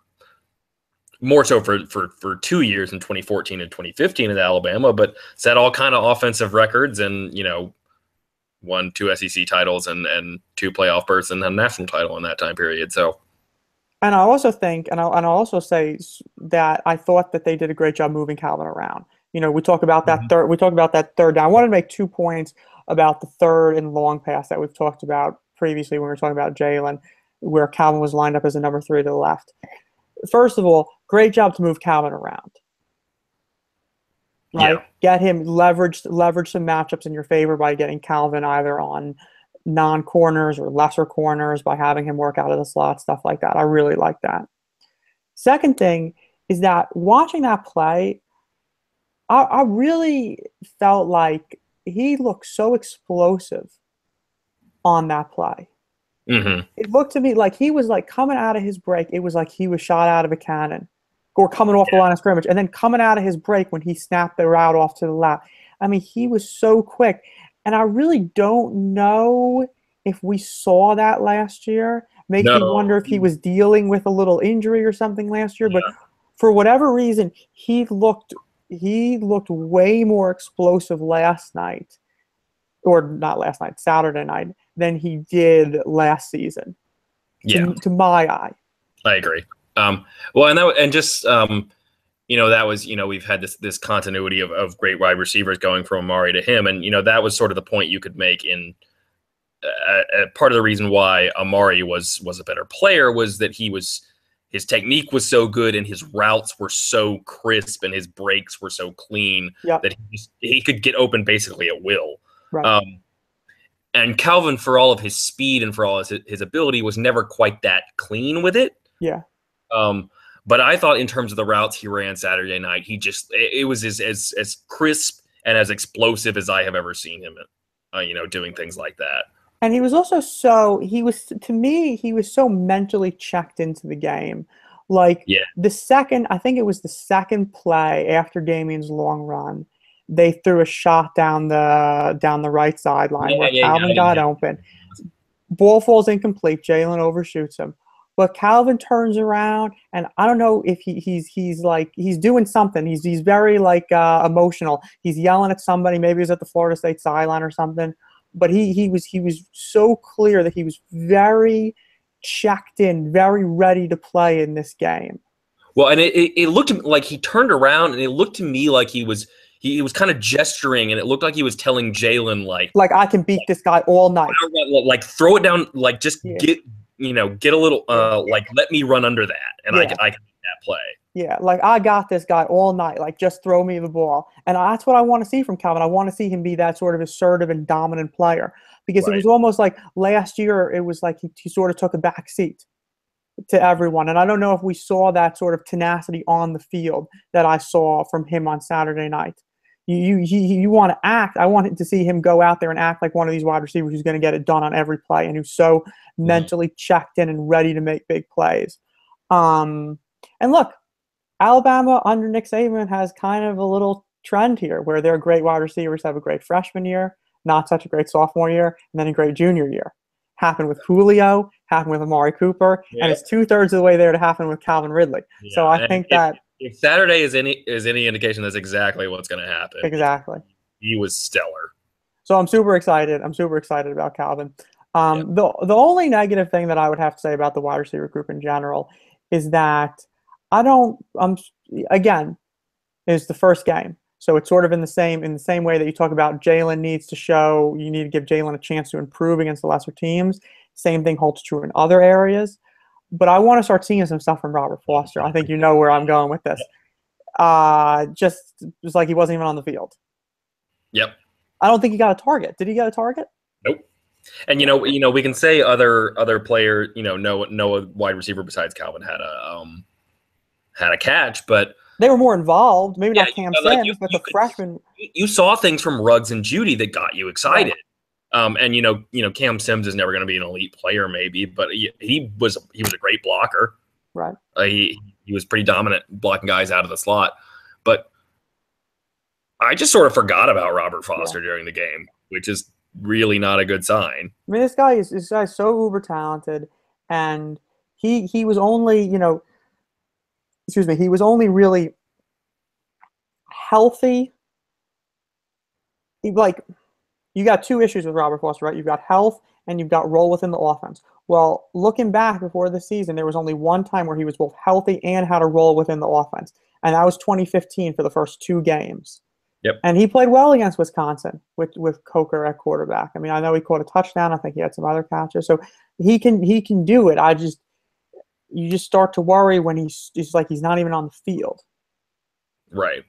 more so for 2 years in 2014 and 2015 at Alabama, but set all kind of offensive records and won 2 SEC titles and 2 playoff berths and a national title in that time period. So, and I also think, and I'll also say that I thought that they did a great job moving Calvin around. We talk about that third. We talk about that third down. I wanted to make 2 points about the third and long pass that we've talked about previously when we were talking about Jalen. where Calvin was lined up as a number 3 to the left. First of all, great job to move Calvin around. Right? Yeah. Get him leverage some matchups in your favor by getting Calvin either on non-corners or lesser corners by having him work out of the slot, stuff like that. I really like that. Second thing is that watching that play, I really felt like he looked so explosive on that play. Mm-hmm. It looked to me like he was like coming out of his break. It was like he was shot out of a cannon or coming off the line of scrimmage and then coming out of his break when he snapped the route off to the left. I mean, he was so quick. And I really don't know if we saw that last year. Makes me wonder No. if he was dealing with a little injury or something last year. But for whatever reason, he looked way more explosive last night, or not last night, Saturday night, than he did last season. To my eye. I agree. Well, and just that was, we've had this continuity of great wide receivers going from Amari to him, and that was sort of the point you could make in part of the reason why Amari was a better player was that his technique was so good and his routes were so crisp and his breaks were so clean that he could get open basically at will. Right. And Calvin, for all of his speed and for all his ability, was never quite that clean with it. Yeah. But I thought in terms of the routes he ran Saturday night, it was as crisp and as explosive as I have ever seen him, doing things like that. And he was also to me, he was so mentally checked into the game. Like I think it was the second play after Damien's long run, they threw a shot down the right sideline where Calvin got open. Ball falls incomplete. Jalen overshoots him. But Calvin turns around, and I don't know if he's doing something. He's very emotional. He's yelling at somebody. Maybe he's at the Florida State sideline or something. But he was so clear that he was very checked in, very ready to play in this game. Well, and it looked like he turned around, and it looked to me like he was kind of gesturing, and it looked like he was telling Jalen like I can beat this guy all night. Like throw it down, like just get a little let me run under that, and I can beat that play. Yeah, like I got this guy all night. Like just throw me the ball, and that's what I want to see from Calvin. I want to see him be that sort of assertive and dominant player because it was almost like last year. It was like he sort of took a back seat to everyone, and I don't know if we saw that sort of tenacity on the field that I saw from him on Saturday night. You want to act. I wanted to see him go out there and act like one of these wide receivers who's going to get it done on every play and who's so mentally checked in and ready to make big plays. And look, Alabama under Nick Saban has kind of a little trend here where their great wide receivers have a great freshman year, not such a great sophomore year, and then a great junior year. Happened with Julio, happened with Amari Cooper, and it's 2/3 of the way there to happen with Calvin Ridley. Yeah, so I think that if Saturday is any indication, that's exactly what's going to happen. Exactly. He was stellar. So I'm super excited. I'm super excited about Calvin. The only negative thing that I would have to say about the wide receiver group in general is that again, it's the first game. So it's sort of in the same way that you talk about Jalen needs to show, you need to give Jalen a chance to improve against the lesser teams. Same thing holds true in other areas. But I want to start seeing some stuff from Robert Foster. I think you know where I'm going with this. Just like he wasn't even on the field. Yep. I don't think he got a target. Did he get a target? Nope. And we can say other player, no wide receiver besides Calvin had a catch, but they were more involved. Maybe not Cam Sims, but the freshman. You saw things from Ruggs and Judy that got you excited. Right. And Cam Sims is never going to be an elite player, maybe, but he was a great blocker. Right. He was pretty dominant blocking guys out of the slot, but I just sort of forgot about Robert Foster during the game, which is really not a good sign. I mean, this guy is so uber talented, and he was only he was only really healthy. You got two issues with Robert Foster, right? You've got health and you've got role within the offense. Well, looking back before the season, there was only one time where he was both healthy and had a role within the offense, and that was 2015 for the first 2 games. Yep. And he played well against Wisconsin with Coker at quarterback. I mean, I know he caught a touchdown. I think he had some other catches, so he can do it. You just start to worry when he's like he's not even on the field. Right.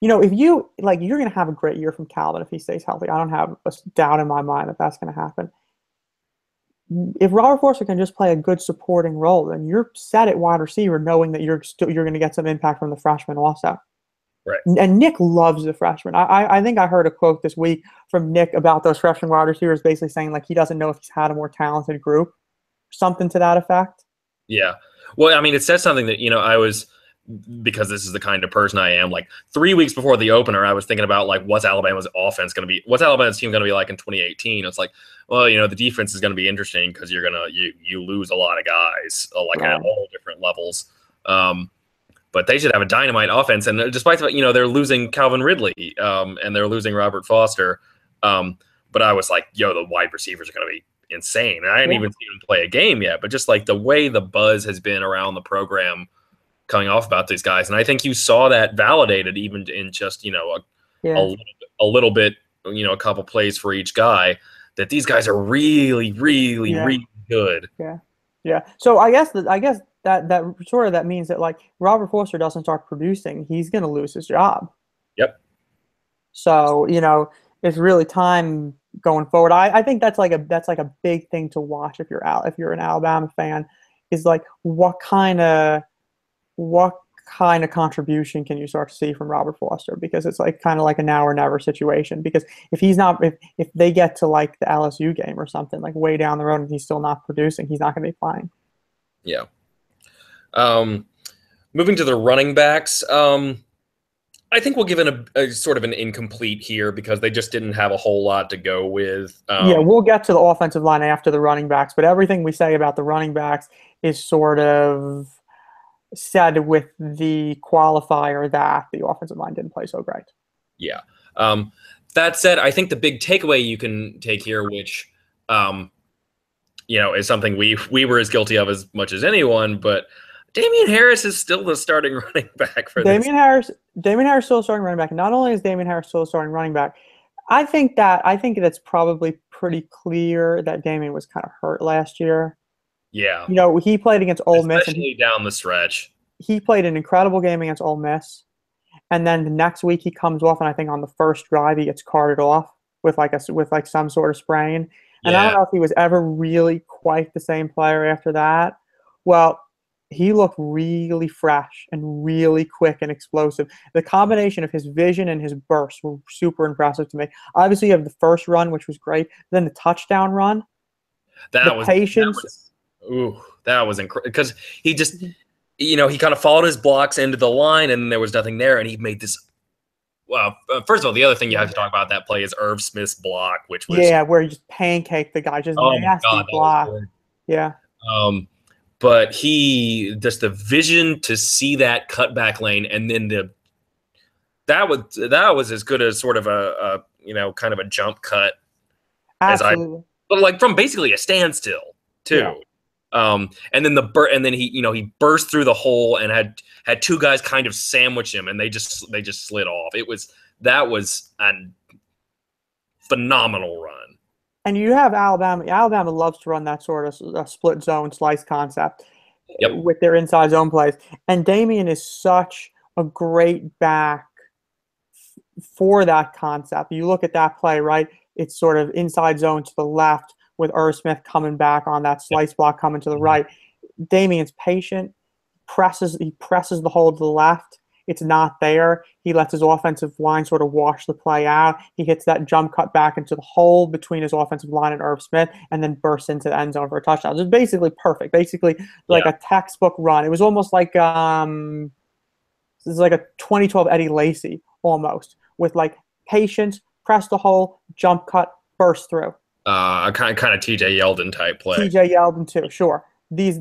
If you like, you're going to have a great year from Calvin if he stays healthy. I don't have a doubt in my mind that that's going to happen. If Robert Forster can just play a good supporting role, then you're set at wide receiver, knowing that you're going to get some impact from the freshman also. Right. And Nick loves the freshmen. I think I heard a quote this week from Nick about those freshman wide receivers, basically saying like he doesn't know if he's had a more talented group, something to that effect. Yeah. Well, I mean, it says something that, I was, because this is the kind of person I am, like 3 weeks before the opener, I was thinking about like, what's Alabama's offense going to be? What's Alabama's team going to be like in 2018? It's like, well, the defense is going to be interesting because you lose a lot of guys like Right. at all different levels. But they should have a dynamite offense. And despite the fact, they're losing Calvin Ridley and they're losing Robert Foster. But I was like, the wide receivers are going to be insane. And I didn't even see him play a game yet, but just like the way the buzz has been around the program coming off about these guys. And I think you saw that validated even in just, a little bit, a couple plays for each guy, that these guys are really, really, really good. Yeah. Yeah. So I guess that means that like Robert Forster doesn't start producing, he's going to lose his job. Yep. So, it's really time going forward. I think that's like a big thing to watch if you're an Alabama fan, is like what kind of contribution can you start to see from Robert Foster, because it's like kind of like a now or never situation, because if they get to like the LSU game or something like way down the road and he's still not producing, he's not going to be playing. Yeah. Moving to the running backs, I think we'll give it a sort of an incomplete here because they just didn't have a whole lot to go with. We'll get to the offensive line after the running backs, but everything we say about the running backs is sort of said with the qualifier that the offensive line didn't play so great. Yeah. That said, I think the big takeaway you can take here, which, is something we were as guilty of as much as anyone, but Damian Harris is still the starting running back for Damian Harris still starting running back. Not only is Damian Harris still starting running back, I think that's probably pretty clear that Damian was kind of hurt last year. Yeah. He played against Ole Miss, especially down the stretch. He played an incredible game against Ole Miss, and then the next week he comes off, and I think on the first drive he gets carted off with some sort of sprain. And I don't know if he was ever really quite the same player after that. Well, he looked really fresh and really quick and explosive. The combination of his vision and his burst were super impressive to me. Obviously, you have the first run, which was great. Then the touchdown run. Patience. That was incredible because he just, he kind of followed his blocks into the line and there was nothing there. And he made this. Well, first of all, the other thing you have to talk about that play is Irv Smith's block, which was where he just pancaked the guy, just nasty block. Yeah. But just the vision to see that cutback lane, and then that was as good as sort of a kind of a jump cut. Absolutely. But like from basically a standstill too. Yeah. And then he burst through the hole and had two guys kind of sandwich him, and they just slid off. That was a phenomenal run. And you have Alabama. Alabama loves to run that sort of split zone slice concept with their inside zone plays. And Damian is such a great back for that concept. You look at that play, right? It's sort of inside zone to the left with Irv Smith coming back on that slice block coming to the right. Damian's patient, he presses the hole to the left. It's not there. He lets his offensive line sort of wash the play out. He hits that jump cut back into the hole between his offensive line and Irv Smith, and then bursts into the end zone for a touchdown. It was basically perfect. Basically like a textbook run. It was almost like this is like a 2012 Eddie Lacy almost, with like patience, press the hole, jump cut, burst through. A kind of TJ Yeldon type play. TJ Yeldon too, sure. He's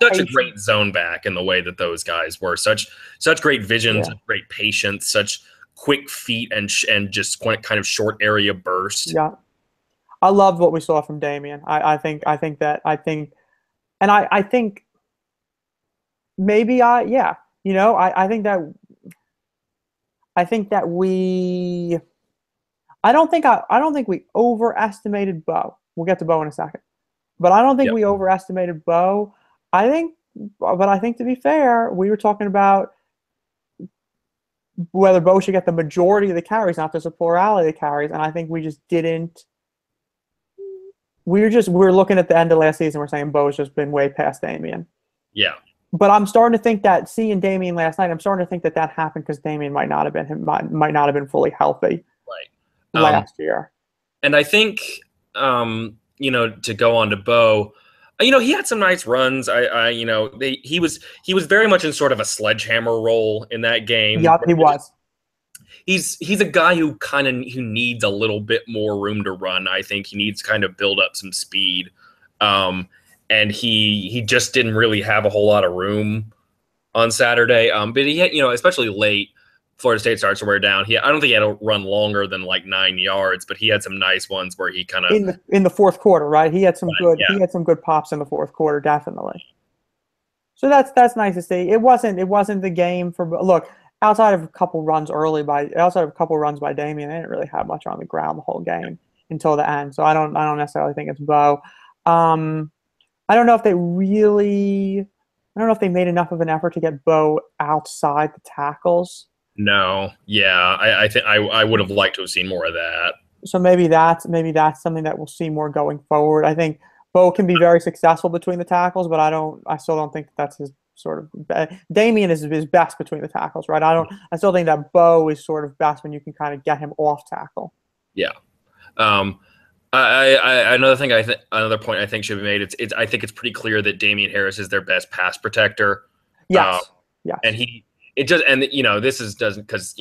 such a great zone back in the way that those guys were. Such great vision, such great patience, such quick feet, and just kind of short area burst. Yeah, I loved what we saw from Damian. I think maybe I think that I think that I don't think we overestimated Bo. We'll get to Bo in a second. But I don't think Yep. we overestimated Bo. I think, but I think to be fair, we were talking about whether Bo should get the majority of the carries, not just a plurality of carries, and I think we just didn't. We were looking at the end of last season. We're saying Bo's just been way past Damian. Yeah. But I'm starting to think that seeing Damian last night, I'm starting to think that that happened because Damian might not have been fully healthy Right. last year. And I think to go on to Bo, he had some nice runs. He was very much in sort of a sledgehammer role in that game. Yeah, he was. He's a guy who needs a little bit more room to run. I think he needs to kind of build up some speed. And he just didn't really have a whole lot of room on Saturday. But he had, especially late, Florida State starts to wear down. I don't think he had to run longer than like 9 yards, but he had some nice ones where he kind of in the fourth quarter, right? He had some good yeah. he had some good pops in the fourth quarter, definitely. So that's nice to see. It wasn't the game for look, outside of a couple runs by Damian, they didn't really have much on the ground the whole game until the end. So I don't necessarily think it's Bo. I don't know if they made enough of an effort to get Bo outside the tackles. No, yeah, I think I would have liked to have seen more of that. So maybe that's something that we'll see more going forward. I think Bo can be very successful between the tackles, but I still don't think that's his sort of. Damian is best between the tackles, right? I still think that Bo is sort of best when you can kind of get him off tackle. Yeah. Another point I think should be made. I think it's pretty clear that Damian Harris is their best pass protector. Yes. Yes. And this doesn't because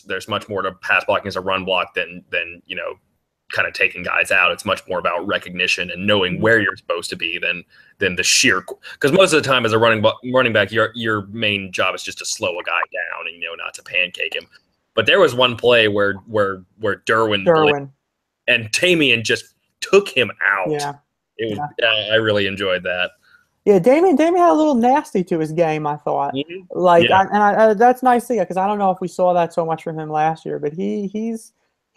there's much more to pass blocking as a run block than kind of taking guys out. It's much more about recognition and knowing where you're supposed to be than the sheer, because most of the time as a running back, your main job is just to slow a guy down and not to pancake him. But there was one play where Derwin and Damian just took him out. Yeah. I really enjoyed that. Yeah, Damian had a little nasty to his game, I thought. Mm-hmm. That's nice to see, because I don't know if we saw that so much from him last year, but he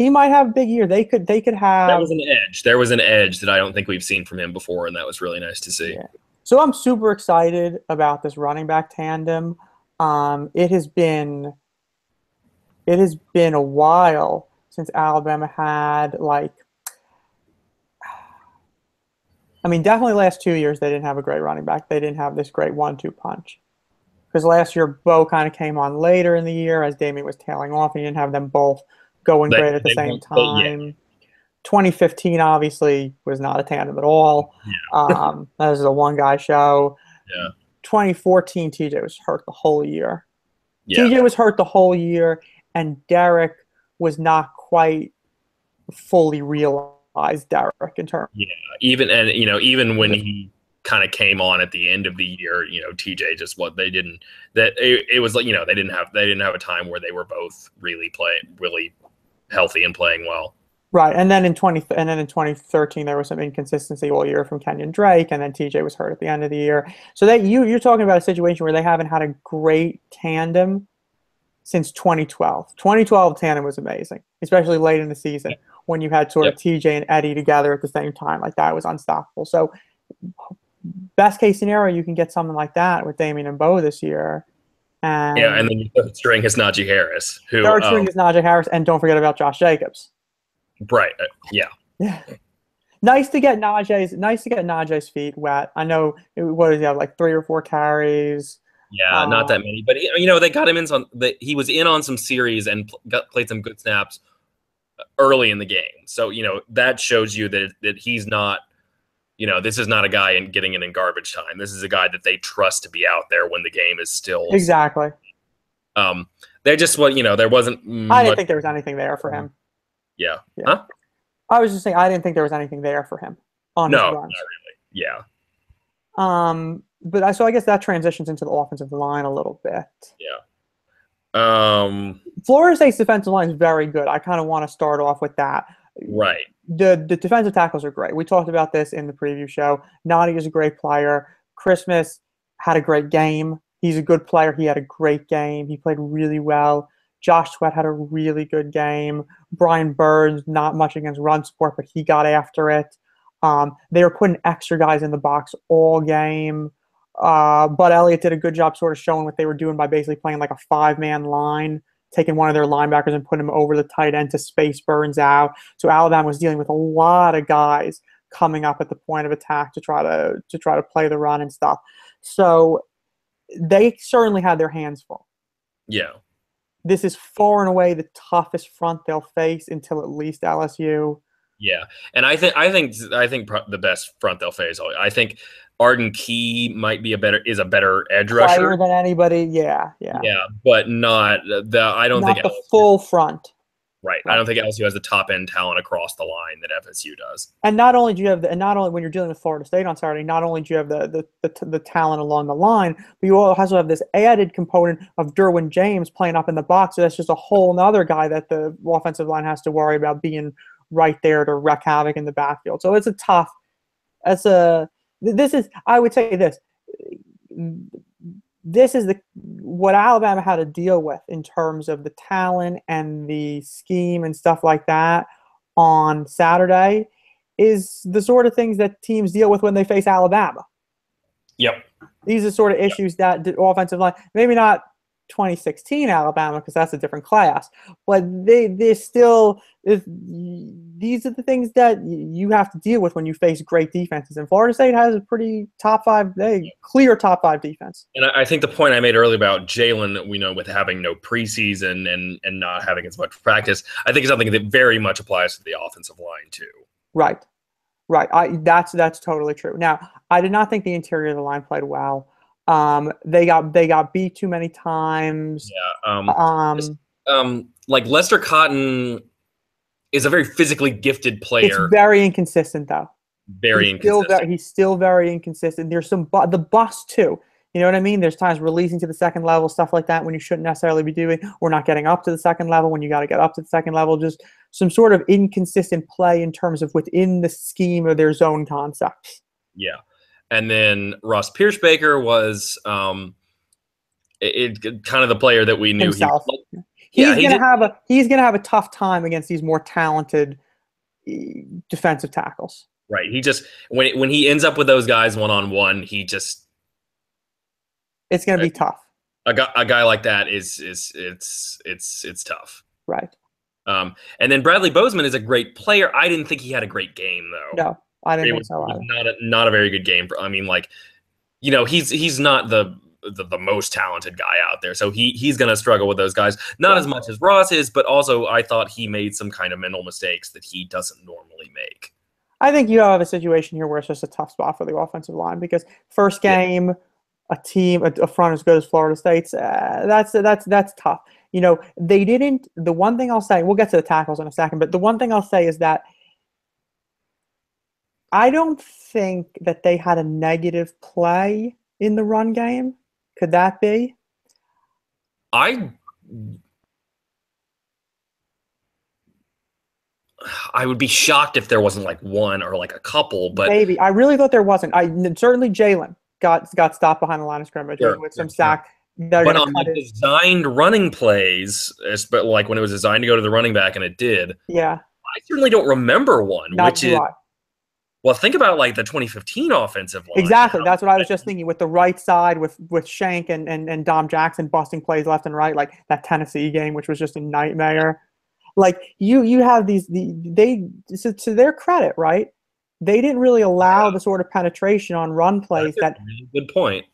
might have a big year. They could have. That was an edge. There was an edge that I don't think we've seen from him before, and that was really nice to see. Yeah. So I'm super excited about this running back tandem. It has been a while since Alabama had definitely last 2 years they didn't have a great running back. They didn't have this great 1-2 punch. Because last year Bo kind of came on later in the year as Damian was tailing off, and you didn't have them both going great at the same time. Yeah. 2015 obviously was not a tandem at all. Yeah. That was a one-guy show. Yeah. 2014 TJ was hurt the whole year. Yeah. TJ was hurt the whole year, and Derek was not quite fully realized Derek in terms. Yeah, even when he kind of came on at the end of the year, TJ just they didn't have a time where they were both really healthy and playing well. Right, and then in 2013 there was some inconsistency all year from Kenyon Drake, and then TJ was hurt at the end of the year. So that you're talking about a situation where they haven't had a great tandem since 2012. 2012 tandem was amazing, especially late in the season when you had sort of TJ and Eddie together at the same time. Like, that was unstoppable. So best case scenario, you can get something like that with Damian and Bo this year. And then your third string is Najee Harris. Third string is Najee Harris, and don't forget about Josh Jacobs. Right. Yeah. Nice to get Najee's feet wet. I know, what does he have, like 3 or 4 carries? Yeah, not that many, but they got him in he was in on some series and played some good snaps early in the game. So that shows you that he's not, this is not a guy getting in garbage time. This is a guy that they trust to be out there when the game is still exactly. They just there wasn't. I didn't think there was anything there for him. Yeah. Huh? I was just saying I didn't think there was anything there for him on his runs. Not really. Yeah. But I guess that transitions into the offensive line a little bit. Yeah. Florida State's defensive line is very good. I kind of want to start off with that. Right. The defensive tackles are great. We talked about this in the preview show. Nadi is a great player. Christmas had a great game. He's a good player. He had a great game. He played really well. Josh Sweat had a really good game. Brian Burns, not much against run support, but he got after it. They were putting extra guys in the box all game. Bud Elliott did a good job sort of showing what they were doing by basically playing like a 5-man line, taking one of their linebackers and putting him over the tight end to space Burns out. So Alabama was dealing with a lot of guys coming up at the point of attack to try to play the run and stuff. So they certainly had their hands full. Yeah. This is far and away the toughest front they'll face until at least LSU. Yeah, and I think the best front they'll face. I think Arden Key might be a better edge rusher than anybody. Yeah, but not the. I don't not think the LSU, full front. Right. I don't think LSU has the top end talent across the line that FSU does. And not only do you have and not only when you're dealing with Florida State on Saturday, not only do you have the talent along the line, but you also have this added component of Derwin James playing up in the box. So that's just a whole other guy that the offensive line has to worry about being right there to wreak havoc in the backfield. So it's a tough. I would say this. This is what Alabama had to deal with in terms of the talent and the scheme and stuff like that on Saturday is the sort of things that teams deal with when they face Alabama. Yep. These are sort of issues that the offensive line, maybe not 2016 Alabama because that's a different class, but they're still, these are the things that you have to deal with when you face great defenses. And Florida State has a pretty clear top 5 defense. And I think the point I made earlier about Jalen, with having no preseason and not having as much practice, I think is something that very much applies to the offensive line too. Right. That's totally true. Now, I did not think the interior of the line played well. They got beat too many times. Yeah. Like Lester Cotton is a very physically gifted player. It's very inconsistent, though. Inconsistent. He's still very inconsistent. There's the bust too. You know what I mean? There's times releasing to the second level, stuff like that, when you shouldn't necessarily be doing, or not getting up to the second level when you got to get up to the second level. Just some sort of inconsistent play in terms of within the scheme of their zone concepts. Yeah. And then Ross Pierce-Baker was kind of the player that we knew himself. He's gonna have a tough time against these more talented defensive tackles. Right. He just when he ends up with those guys one-on-one, it's gonna be tough. A guy like that it's tough. Right. And then Bradley Bozeman is a great player. I didn't think he had a great game though. No. I didn't think so either. Not a very good game. He's not the most talented guy out there, so he's going to struggle with those guys. Not as much as Ross is, but also I thought he made some kind of mental mistakes that he doesn't normally make. I think you have a situation here where it's just a tough spot for the offensive line because first game, a front as good as Florida State's, that's tough. They didn't. The one thing I'll say, we'll get to the tackles in a second, but the one thing I'll say is that I don't think that they had a negative play in the run game. Could that be? I would be shocked if there wasn't like one or like a couple, but maybe. I really thought there wasn't. Certainly Jalen got stopped behind the line of scrimmage with some sack. But on the designed running plays, but like when it was designed to go to the running back and it did. Yeah. I certainly don't remember one, Well, think about like the 2015 offensive line. Exactly. That's what I was just thinking with the right side with Shank and Dom Jackson busting plays left and right, like that Tennessee game, which was just a nightmare. Like you have to their credit, right? They didn't really allow the sort of penetration on run plays That's a really good point.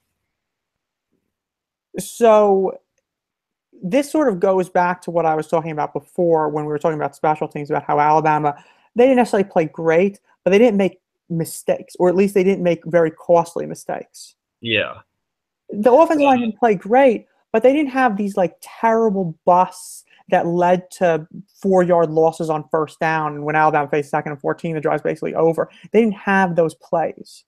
So this sort of goes back to what I was talking about before when we were talking about special teams, about how Alabama, they didn't necessarily play great, but they didn't make mistakes, or at least they didn't make very costly mistakes. Yeah. The offensive line didn't play great, but they didn't have these like terrible busts that led to 4-yard losses on first down. And when Alabama faced 2nd and 14, the drive's basically over. They didn't have those plays.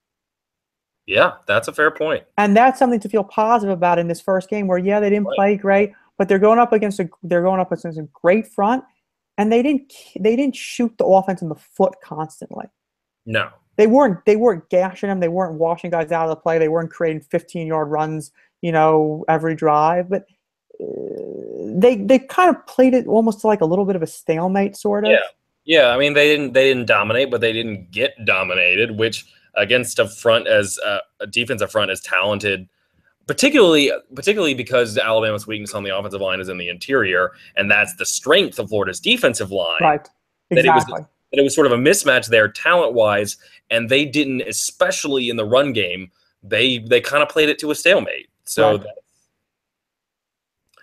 Yeah, that's a fair point. And that's something to feel positive about in this first game where, they didn't play great, but they're going up against a great front, and they didn't shoot the offense in the foot constantly. No. They weren't gashing them. They weren't washing guys out of the play. They weren't creating 15-yard runs, every drive. But they kind of played it almost like a little bit of a stalemate, sort of. Yeah, yeah. I mean, they didn't dominate, but they didn't get dominated, which against a defensive front as talented, particularly because Alabama's weakness on the offensive line is in the interior, and that's the strength of Florida's defensive line. Right. That Exactly. it was sort of a mismatch there talent wise, and they didn't, especially in the run game. They kind of played it to a stalemate. So Right.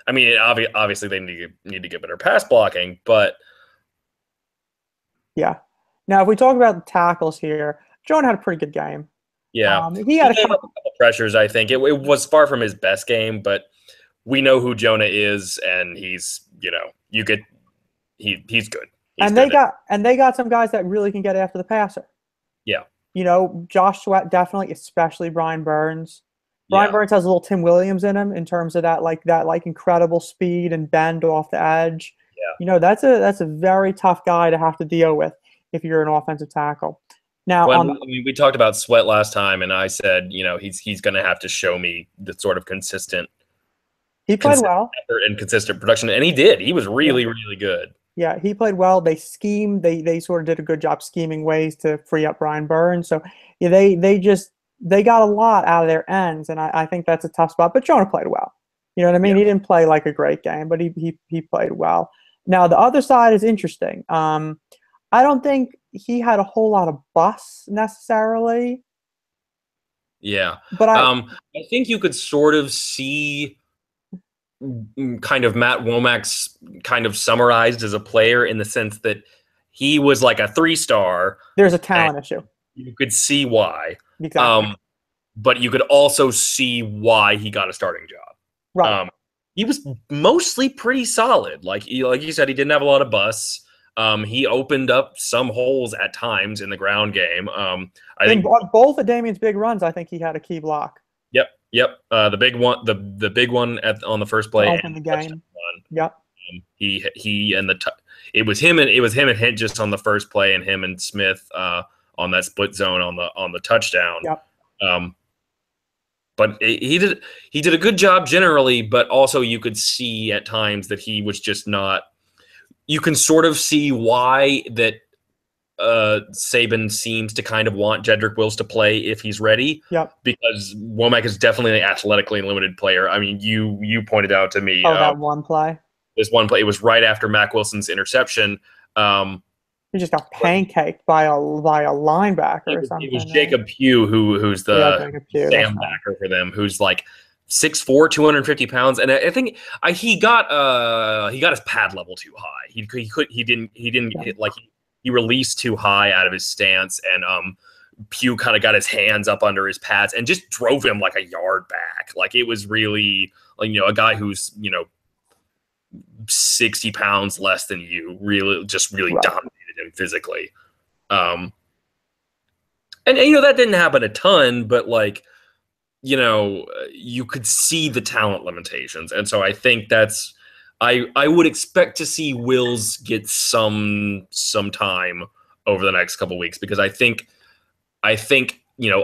I mean, obviously they need to get better pass blocking, but Yeah. Now, if we talk about the tackles here, Jonah had a pretty good game. yeah, He he had a gave up couple. a couple pressures. I think it was far from his best game, but we know who Jonah is, and he's he's good. He's And good. they got some guys that really can get after the passer. Yeah, Josh Sweat definitely, especially Brian Burns. Brian yeah, Burns has a little Tim Williams in him in terms of that incredible speed and bend off the edge. yeah. That's a very tough guy to have to deal with if you're an offensive tackle. Now When on we talked about Sweat last time, and I said, he's going to have to show me the sort of he played consistent well. effort and consistent production, and he did. He was Yeah. really, really good. Yeah, he played well. They schemed. They sort of did a good job scheming ways to free up Brian Burns. So yeah, they got a lot out of their ends, and I think that's a tough spot. But Jonah played well. You know what I mean? Yeah, He didn't play like a great game, but he played well. Now the other side is interesting. I don't think he had a whole lot of busts necessarily, yeah. but I think you could sort of see kind of Matt Womack's kind of summarized as a player in the sense that he was like a 3-star, there's a and talent issue. you could see why. Exactly. But you could also see why he got a starting job. Right. He was mostly pretty solid. Like you said, he didn't have a lot of busts. He opened up some holes at times in the ground game. I In think both of Damien's big runs, I think he had a key block yep. The big one, the big one on the first to play open and the the touchdown game. run. Yep. He and it was him and Hint just on the first play, and him and Smith on that split zone on the touchdown. Yep. But he did a good job generally, but also you could see at times that he was just not. You can sort of see why that Saban seems to kind of want Jedrick Wills to play if he's ready, Yep. because Womack is definitely an athletically limited player. I mean, you pointed out to me That one play. this one play. It was right after Mac Wilson's interception. He just got pancaked by a linebacker or It was something. Jacob Pugh who's the Jacob Pugh, that's Sam right. backer for them, who's like 6'4", 250 pounds, and I think he got his pad level too high. He didn't Yeah. hit, like he released too high out of his stance, and Pugh kind of got his hands up under his pads and just drove him like a yard back. Like it was really like a guy who's 60 pounds less than you really Right. dominated him physically. And that didn't happen a ton, but you could see the talent limitations. And so I think I would expect to see Wills get some time over the next couple of weeks, because I think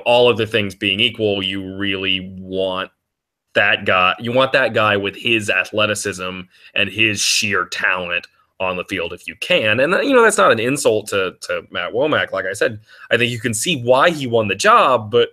all of the things being equal, you really want that guy. You want that guy with his athleticism and his sheer talent on the field if you can. And that's not an insult to Matt Womack. Like I said, I think you can see why he won the job, but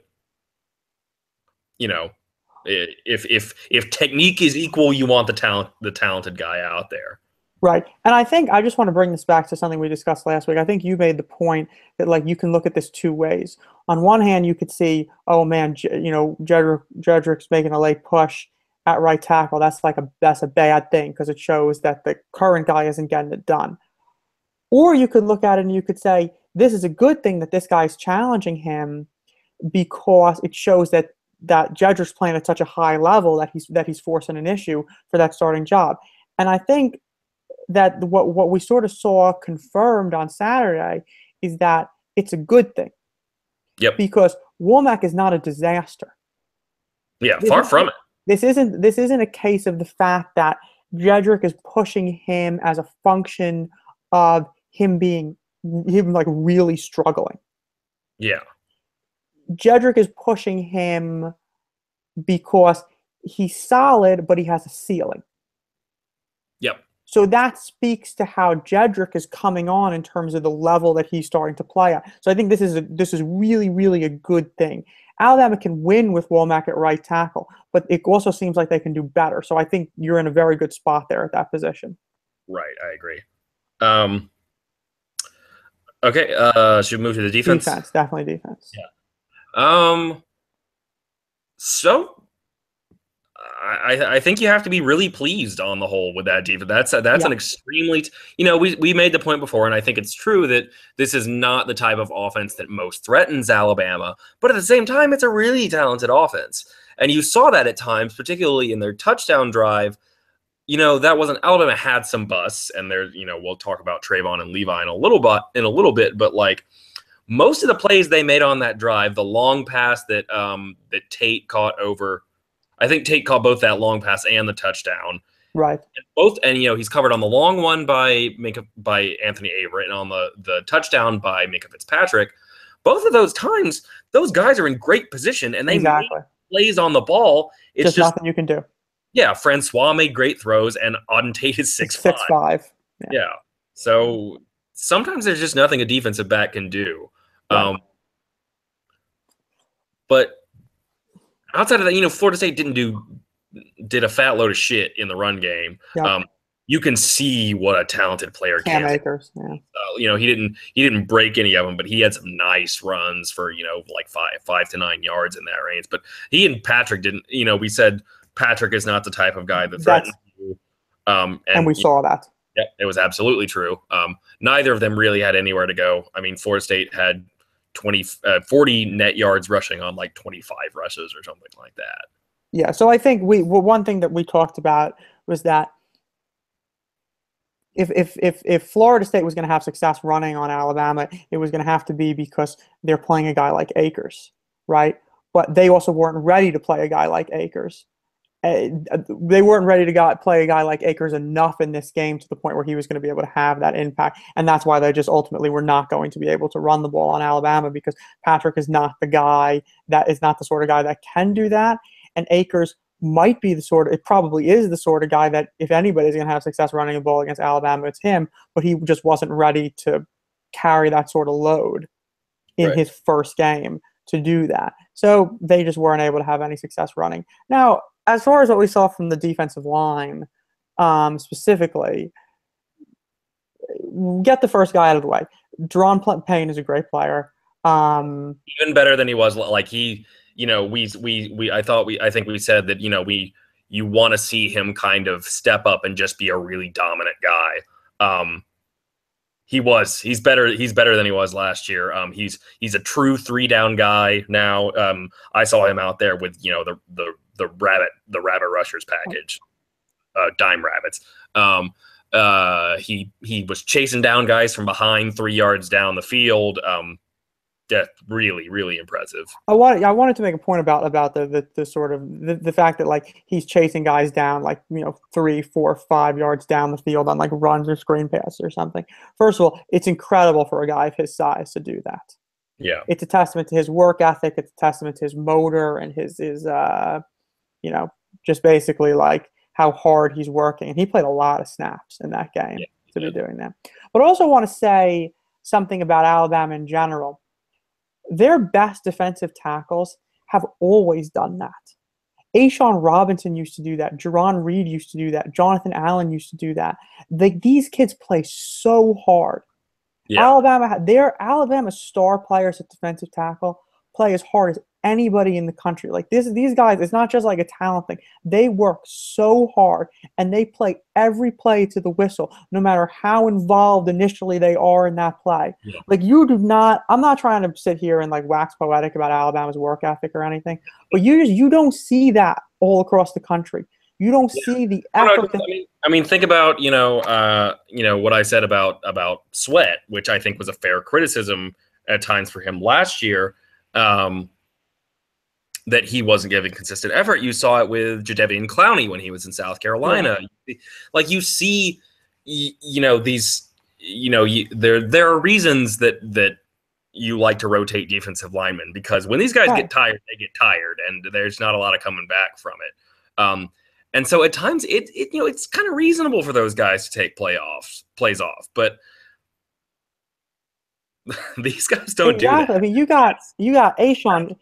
if technique is equal, you want the talented guy out there. Right. And I just want to bring this back to something we discussed last week. I think you made the point that you can look at this two ways. On one hand, you could see, oh man, Jedrick's making a late push at right tackle. That's a bad thing because it shows that the current guy isn't getting it done. Or you could look at it and you could say, this is a good thing that this guy's challenging him because it shows that Jedrick's playing at such a high level that he's forcing an issue for that starting job. And I think that what we sort of saw confirmed on Saturday is that it's a good thing. Yep. Because Womack is not a disaster. Yeah, far from it. This isn't a case of the fact that Jedrick is pushing him as a function of him like really struggling. Yeah. Jedrick is pushing him because he's solid, but he has a ceiling. So that speaks to how Jedrick is coming on in terms of the level that he's starting to play at. So I think this is really, really a good thing. Alabama can win with Womack at right tackle, but it also seems like they can do better. So I think you're in a very good spot there at that position. Right, I agree. Okay, should we move to the defense? Defense, definitely defense. Yeah. So I think you have to be really pleased on the whole with that defense. That's an extremely, we made the point before, and I think it's true that this is not the type of offense that most threatens Alabama, but at the same time, it's a really talented offense. And you saw that at times, particularly in their touchdown drive. That wasn't, Alabama had some busts, and there, we'll talk about Trayvon and Levi in a little bit, but like most of the plays they made on that drive, the long pass that Tate caught over. I think Tate caught both that long pass and the touchdown. Right. And he's covered on the long one by Anthony Averett and on the touchdown by Minkah Fitzpatrick. Both of those times, those guys are in great position, and they make plays on the ball. It's just nothing you can do. Yeah, Francois made great throws, and Auden Tate is 6'5". 6'5". Yeah. So sometimes there's just nothing a defensive back can do. Right. But outside of that, Florida State did a fat load of shit in the run game. Yep. You can see what a talented player Cam Akers. Yeah. He didn't break any of them, but he had some nice runs for like 5 to 9 yards in that range. But he and Patrick didn't. We said Patrick is not the type of guy that threatens you. And we saw that. Yeah, it was absolutely true. Neither of them really had anywhere to go. I mean, Florida State had 40 net yards rushing on like 25 rushes or something like that. Yeah, so I think one thing that we talked about was that if Florida State was going to have success running on Alabama, it was going to have to be because they're playing a guy like Akers, right? But they also weren't ready to play a guy like Akers. They weren't ready to play a guy like Akers enough in this game to the point where he was going to be able to have that impact. And that's why they just ultimately were not going to be able to run the ball on Alabama, because Patrick is not the guy that is not the sort of guy that can do that. And Akers might be it probably is the sort of guy that if anybody's going to have success running the ball against Alabama, it's him. But he just wasn't ready to carry that sort of load in his first game to do that. So they just weren't able to have any success running. Now, as far as what we saw from the defensive line, specifically, get the first guy out of the way. Deron Payne is a great player. Even better than he was. Like I think we said that you want to see him kind of step up and just be a really dominant guy. He's better than he was last year. He's a true 3-down guy now. I saw him out there with the rabbit rushers package, dime rabbits. He was chasing down guys from behind 3 yards down the field. That's really, really impressive. I wanted to make a point about the sort of the fact that like he's chasing guys down like 3, 4, 5 yards down the field on like runs or screen passes or something. First of all, it's incredible for a guy of his size to do that. Yeah, it's a testament to his work ethic. It's a testament to his motor and his just basically like how hard he's working. And he played a lot of snaps in that game to be doing that. But I also want to say something about Alabama in general. Their best defensive tackles have always done that. A'Shawn Robinson used to do that. Jerron Reed used to do that. Jonathan Allen used to do that. These kids play so hard. Yeah. Alabama's star players at defensive tackle play as hard as anybody in the country. Like these guys, it's not just like a talent thing. They work so hard and they play every play to the whistle, no matter how involved initially they are in that play. Yeah. Like I'm not trying to sit here and like wax poetic about Alabama's work ethic or anything, but you don't see that all across the country. You don't see the effort. I mean, think about what I said about Sweat, which I think was a fair criticism at times for him last year. That he wasn't giving consistent effort. You saw it with Jadeveon Clowney when he was in South Carolina. Yeah. Like you see, these, there are reasons that you like to rotate defensive linemen, because when these guys get tired, they get tired, and there's not a lot of coming back from it. And so at times it's kind of reasonable for those guys to take plays off, but these guys don't do that. Exactly. I mean, you got Ashawn.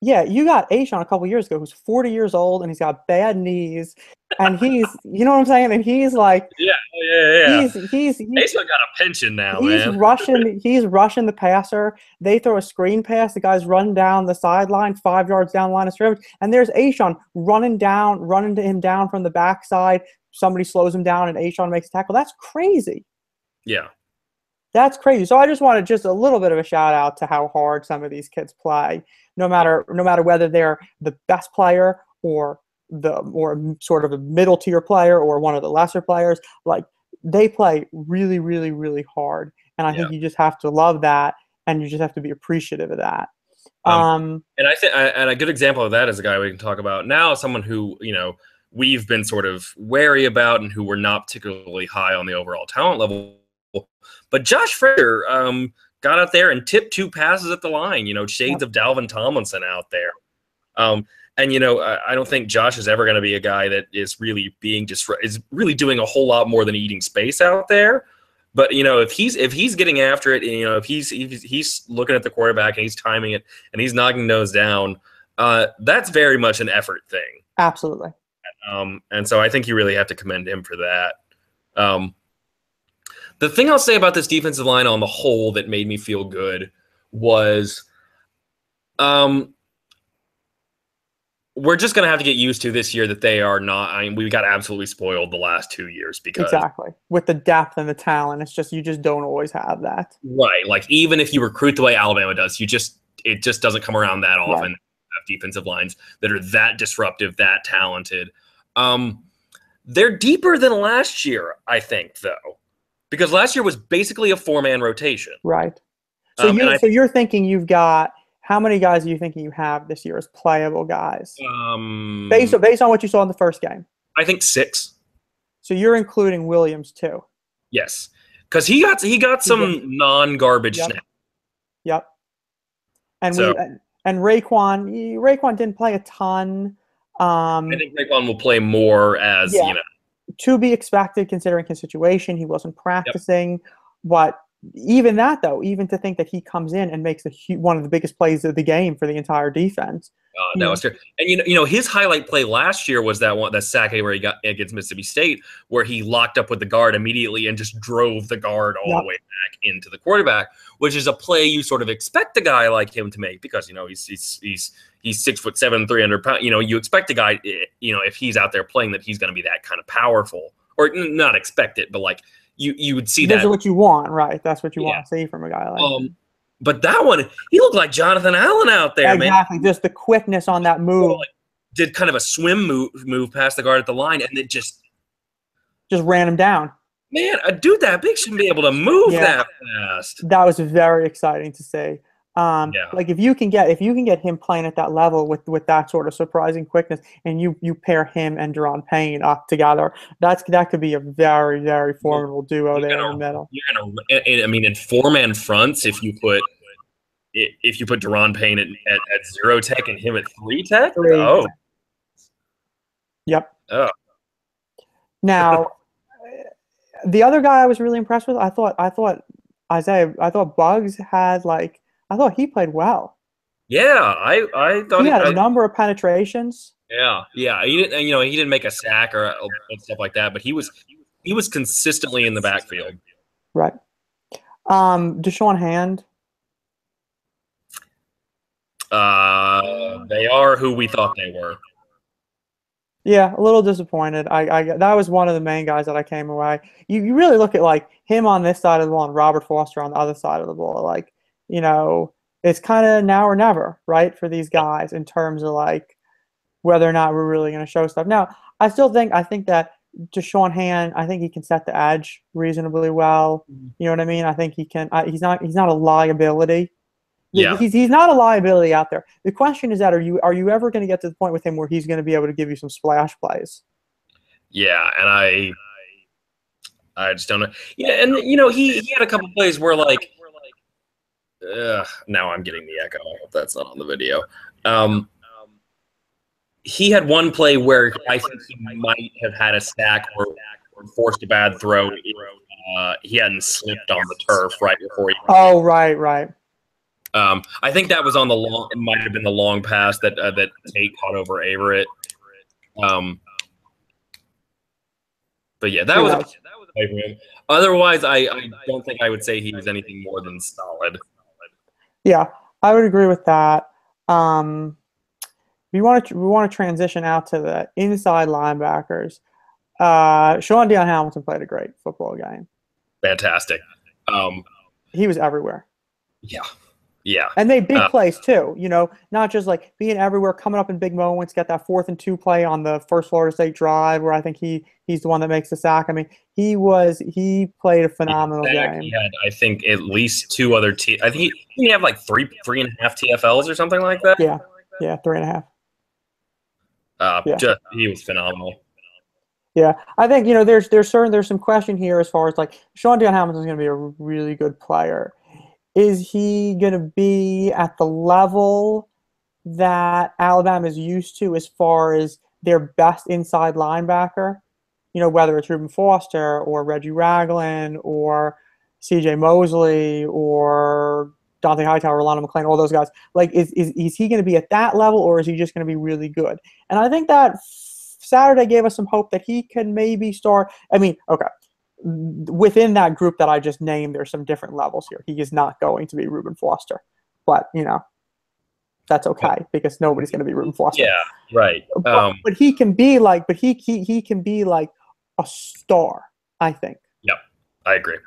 Yeah, you got Ashawn a couple years ago, who's 40 years old and he's got bad knees, and you know what I'm saying? And he's like, Yeah, yeah. he's Ace got a pension now, he's man. rushing the passer. They throw a screen pass. The guy's running down the sideline, 5 yards down the line of scrimmage, and there's Ashawn running to him down from the backside. Somebody slows him down, and Ashawn makes a tackle. That's crazy. Yeah. That's crazy. So I just wanted just a little bit of a shout out to how hard some of these kids play, no matter whether they're the best player or sort of a middle tier player or one of the lesser players. Like, they play really, really, really hard, and I think you just have to love that, and you just have to be appreciative of that. And I think and a good example of that is a guy we can talk about now, someone who we've been sort of wary about and who were not particularly high on the overall talent level. But Josh Frazier got out there and tipped 2 passes at the line, shades of Dalvin Tomlinson out there. And, I don't think Josh is ever going to be a guy that is really is really doing a whole lot more than eating space out there. But, if he's getting after it, if he's looking at the quarterback and he's timing it and he's knocking those down, that's very much an effort thing. Absolutely. And so I think you really have to commend him for that. The thing I'll say about this defensive line on the whole that made me feel good was we're just going to have to get used to this year that they are not. I mean, we got absolutely spoiled the last 2 years because exactly with the depth and the talent, you just don't always have that. Right. Like, even if you recruit the way Alabama does, it just doesn't come around that often. Right. Have defensive lines that are that disruptive, that talented. They're deeper than last year, I think, though. Because last year was basically a 4-man rotation. Right. So you're thinking you've got, how many guys are you thinking you have this year as playable guys? Based on what you saw in the first game. I think 6. So you're including Williams too. Yes. Because he got some non-garbage snaps. Yep. And Raekwon didn't play a ton. I think Raekwon will play more as to be expected considering his situation. He wasn't practicing, but even that, though, even to think that he comes in and makes one of the biggest plays of the game for the entire defense. That was true. And his highlight play last year was that sack where he got against Mississippi State, where he locked up with the guard immediately and just drove the guard all the way back into the quarterback, which is a play you sort of expect a guy like him to make because he's 6'7", 300 pounds. You expect a guy, if he's out there playing, that he's going to be that kind of powerful, or not expect it, but like you would see that. That's what you want, right? That's what you want to see from a guy like him. But that one, he looked like Jonathan Allen out there, man. Exactly, just the quickness on that move. Did kind of a swim move past the guard at the line, and then just ran him down. Man, a dude that big shouldn't be able to move that fast. That was very exciting to see. Like if you can get him playing at that level with that sort of surprising quickness, and you pair him and Deron Payne up together, that could be a very, very formidable duo there in the middle. In 4-man fronts, if you put Deron Payne at 0 tech and him at 3 tech, Yep. Oh. Now, the other guy I was really impressed with, I thought Bugs had I thought he played well. Yeah, I thought he had a number of penetrations. Yeah. He didn't make a sack or stuff like that, but he was consistently in the backfield. Right. Deshaun Hand. They are who we thought they were. Yeah, a little disappointed. That was one of the main guys that I came away. You really look at him on this side of the ball and Robert Foster on the other side of the ball. It's kind of now or never, right, for these guys in terms of whether or not we're really going to show stuff. Now, I think that Deshaun Hand, I think he can set the edge reasonably well. You know what I mean? I think he can. He's not a liability. Yeah. He's not a liability out there. The question is that are you ever going to get to the point with him where he's going to be able to give you some splash plays? Yeah, and I just don't know. Yeah, and he had a couple plays where now I'm getting the echo. I hope that's not on the video. he had one play where I think he might have had a sack or forced a bad throw if he hadn't slipped on the turf right before he. Oh, right. I think that was on the long. It might have been the long pass that Tate caught over Averett. But yeah, that was a play for him. Otherwise, I don't think I would say he was anything more than solid. Yeah, I would agree with that. We want to transition out to the inside linebackers. Sean Dion Hamilton played a great football game. Fantastic. He was everywhere. Yeah. And they big plays too, not just like being everywhere, coming up in big moments, get that 4th and 2 play on the first Florida State drive where I think he's the one that makes the sack. I mean, he played a phenomenal game. He had, I think, at least 2 other I think he had like 3.5 TFLs or something like that. Yeah, 3.5. He was phenomenal. Yeah, I think there's some question here as far as like Sean Dion Hamilton's going to be a really good player. Is he going to be at the level that Alabama is used to as far as their best inside linebacker? Whether it's Reuben Foster or Reggie Ragland or C.J. Mosley or Dante Hightower, Rolando McClain, all those guys. Like, is he going to be at that level, or is he just going to be really good? And I think that Saturday gave us some hope that he can maybe start. I mean, okay, within that group that I just named, there's some different levels here. He is not going to be Reuben Foster, but that's okay because nobody's going to be Reuben Foster. Yeah, right. But he can be like, he can be like a star, I think. Yep, I agree.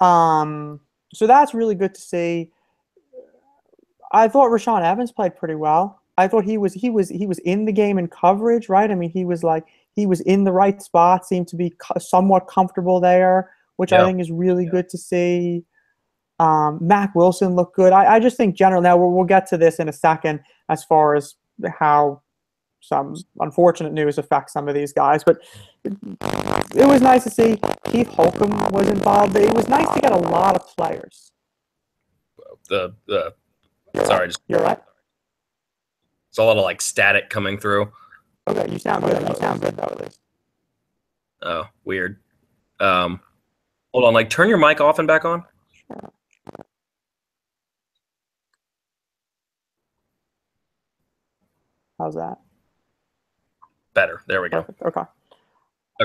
So that's really good to see. I thought Rashaan Evans played pretty well. I thought he was in the game in coverage, right? I mean, he was in the right spot, seemed to be somewhat comfortable there, which I think is really good to see. Mac Wilson looked good. I just think generally, now we'll get to this in a second as far as how some unfortunate news affects some of these guys, but it was nice to see Keith Holcomb was involved. It was nice to get a lot of players. You're right. It's a lot of like static coming through. Okay, you sound good. You sound good though, at least. Oh, weird. Hold on. Like, turn your mic off and back on. Sure. How's that? Better. There we go. Perfect. Okay.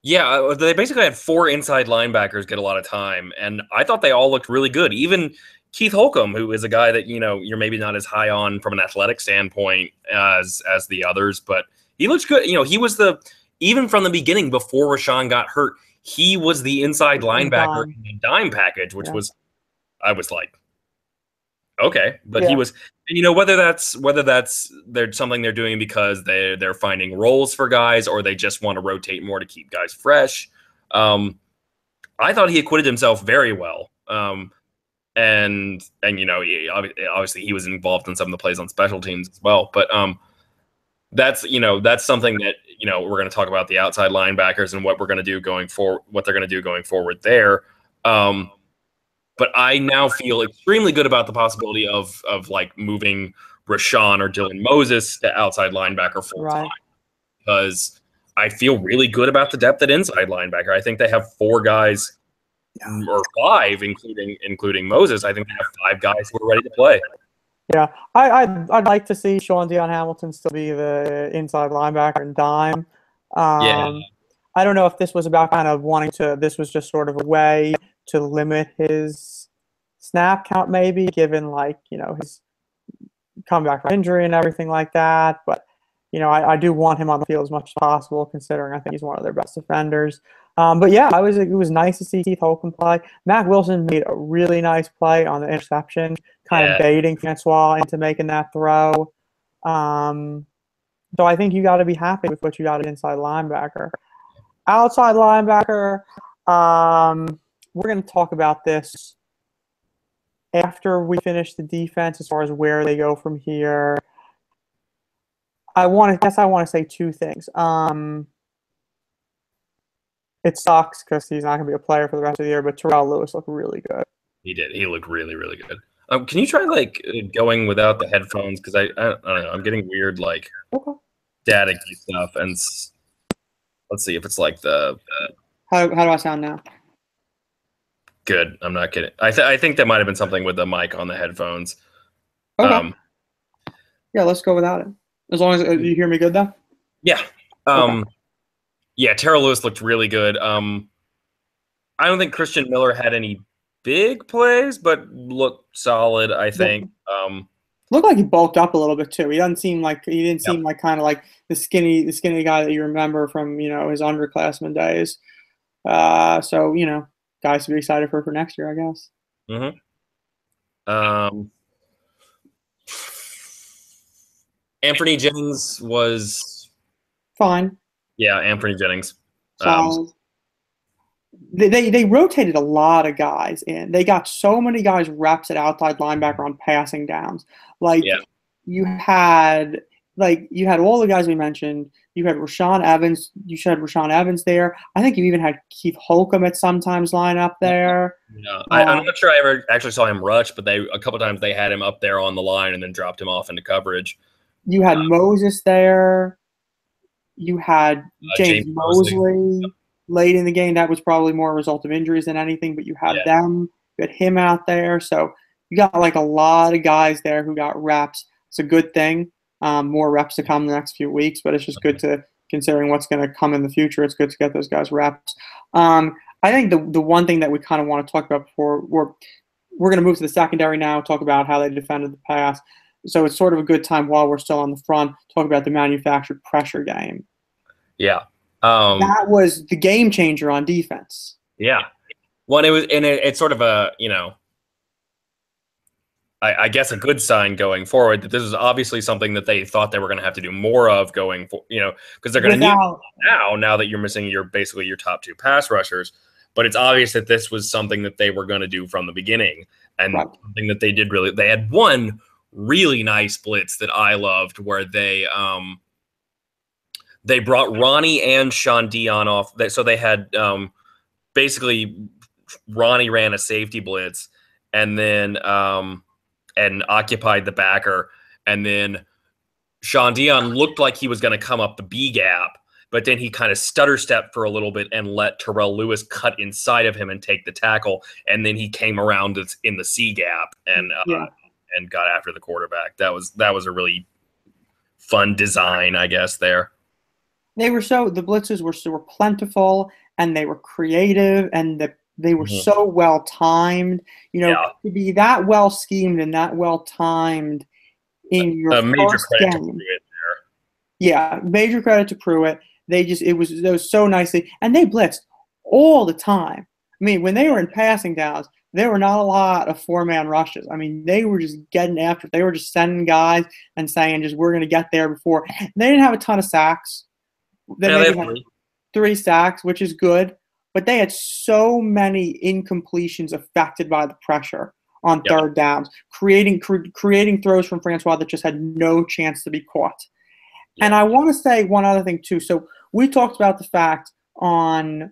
Yeah, they basically had 4 inside linebackers get a lot of time, and I thought they all looked really good. Even Keith Holcomb, who is a guy that you're maybe not as high on from an athletic standpoint as the others, but he looks good. He was even from the beginning before Rashaan got hurt, he was the inside linebacker in the dime package, which was, I was like, okay, but he was. Whether that's there's something they're doing because they're finding roles for guys, or they just want to rotate more to keep guys fresh. I thought he acquitted himself very well. And obviously he was involved in some of the plays on special teams as well. But that's something that we're going to talk about the outside linebackers and what we're going to do going forward, what they're going to do going forward there. But I now feel extremely good about the possibility of like moving Rashaan or Dylan Moses to outside linebacker full time, because I feel really good about the depth at inside linebacker. I think they have 4 guys or 5, including Moses. I think they have 5 guys who are ready to play. Yeah, I'd like to see Sean Dion Hamilton still be the inside linebacker and dime. I don't know if this was about kind of wanting to. This was just sort of a way to limit his snap count, maybe, given his comeback from injury and everything like that. But I do want him on the field as much as possible, considering I think he's one of their best defenders. But yeah, it was nice to see Keith Holcomb play. Mac Wilson made a really nice play on the interception, kind of baiting Francois into making that throw. So I think you got to be happy with what you got at inside linebacker. Outside linebacker, we're going to talk about this after we finish the defense as far as where they go from here. I want to say 2 things. It sucks because he's not going to be a player for the rest of the year, but Terrell Lewis looked really good. He did. He looked really, really good. Can you try like going without the headphones? Because I don't know. I'm getting weird like Okay. staticky stuff, and let's see if it's like the How do I sound now? good. I'm not kidding. I think that might have been something with the mic on the headphones. Okay. Um, Yeah, let's go without it. As long as you hear me good though. yeah. Okay. Yeah. Tara Lewis looked really good. I don't think Christian Miller had any big plays, but looked solid, I think. Looked like he bulked up a little bit too. He didn't Yep. seem like kind of like the skinny guy that you remember from his underclassmen days. So guys to be excited for next year, I guess. Mm-hmm. Um, Anthony Jennings was, Fine, yeah, Anthony Jennings. solid. They rotated a lot of guys in. They got so many guys reps at outside linebacker on passing downs. Like Yeah. you had you had all the guys we mentioned. You had Rashaan Evans. You had Rashaan Evans there. I think you even had Keith Holcomb at sometimes line up there. Yeah. I'm not sure I ever actually saw him rush, but a couple times they had him up there on the line and then dropped him off into coverage. You had Moses there. You had James James Mosley. Mosley late in the game. That was probably more a result of injuries than anything, but you had Yeah. them. You had him out there. So you got like a lot of guys there who got reps. It's a good thing. More reps to come in the next few weeks, but it's just good to, considering what's going to come in the future, it's good to get those guys reps. I think the one thing that we kind of want to talk about before we're going to move to the secondary now, talk about how they defended the pass. So it's sort of a good time while we're still on the front, talk about the manufactured pressure game. Yeah. That was the game changer on defense. Yeah. Well, it's sort of a, I guess a good sign going forward that this is obviously something that they thought they were going to have to do more of going for, because they're going to need now that you're missing basically your top two pass rushers. But it's obvious that this was something that they were going to do from the beginning, and something that they did really. They had one really nice blitz that I loved, where they brought Ronnie and Sean Dion off. So they had basically Ronnie ran a safety blitz, and then and occupied the backer, and then Sean Dion looked like he was going to come up the B gap, but then he kind of stutter stepped for a little bit and let Terrell Lewis cut inside of him and take the tackle, and then he came around in the C gap and got after the quarterback. That was a really fun design, I guess. There, the blitzes were plentiful, and they were creative, and they were so well timed. To be that well schemed and that well timed in your first game. Yeah, major credit to Pruitt. It was so nicely, and they blitzed all the time. I mean, when they were in passing downs, there were not a lot of four-man rushes. I mean, they were just getting after it. They were just sending guys and saying, just we're going to get there before. And they didn't have a ton of sacks. They maybe had 3 sacks, which is good. But they had so many incompletions affected by the pressure on third downs, creating throws from Francois that just had no chance to be caught. Yeah. And I want to say one other thing too. So we talked about when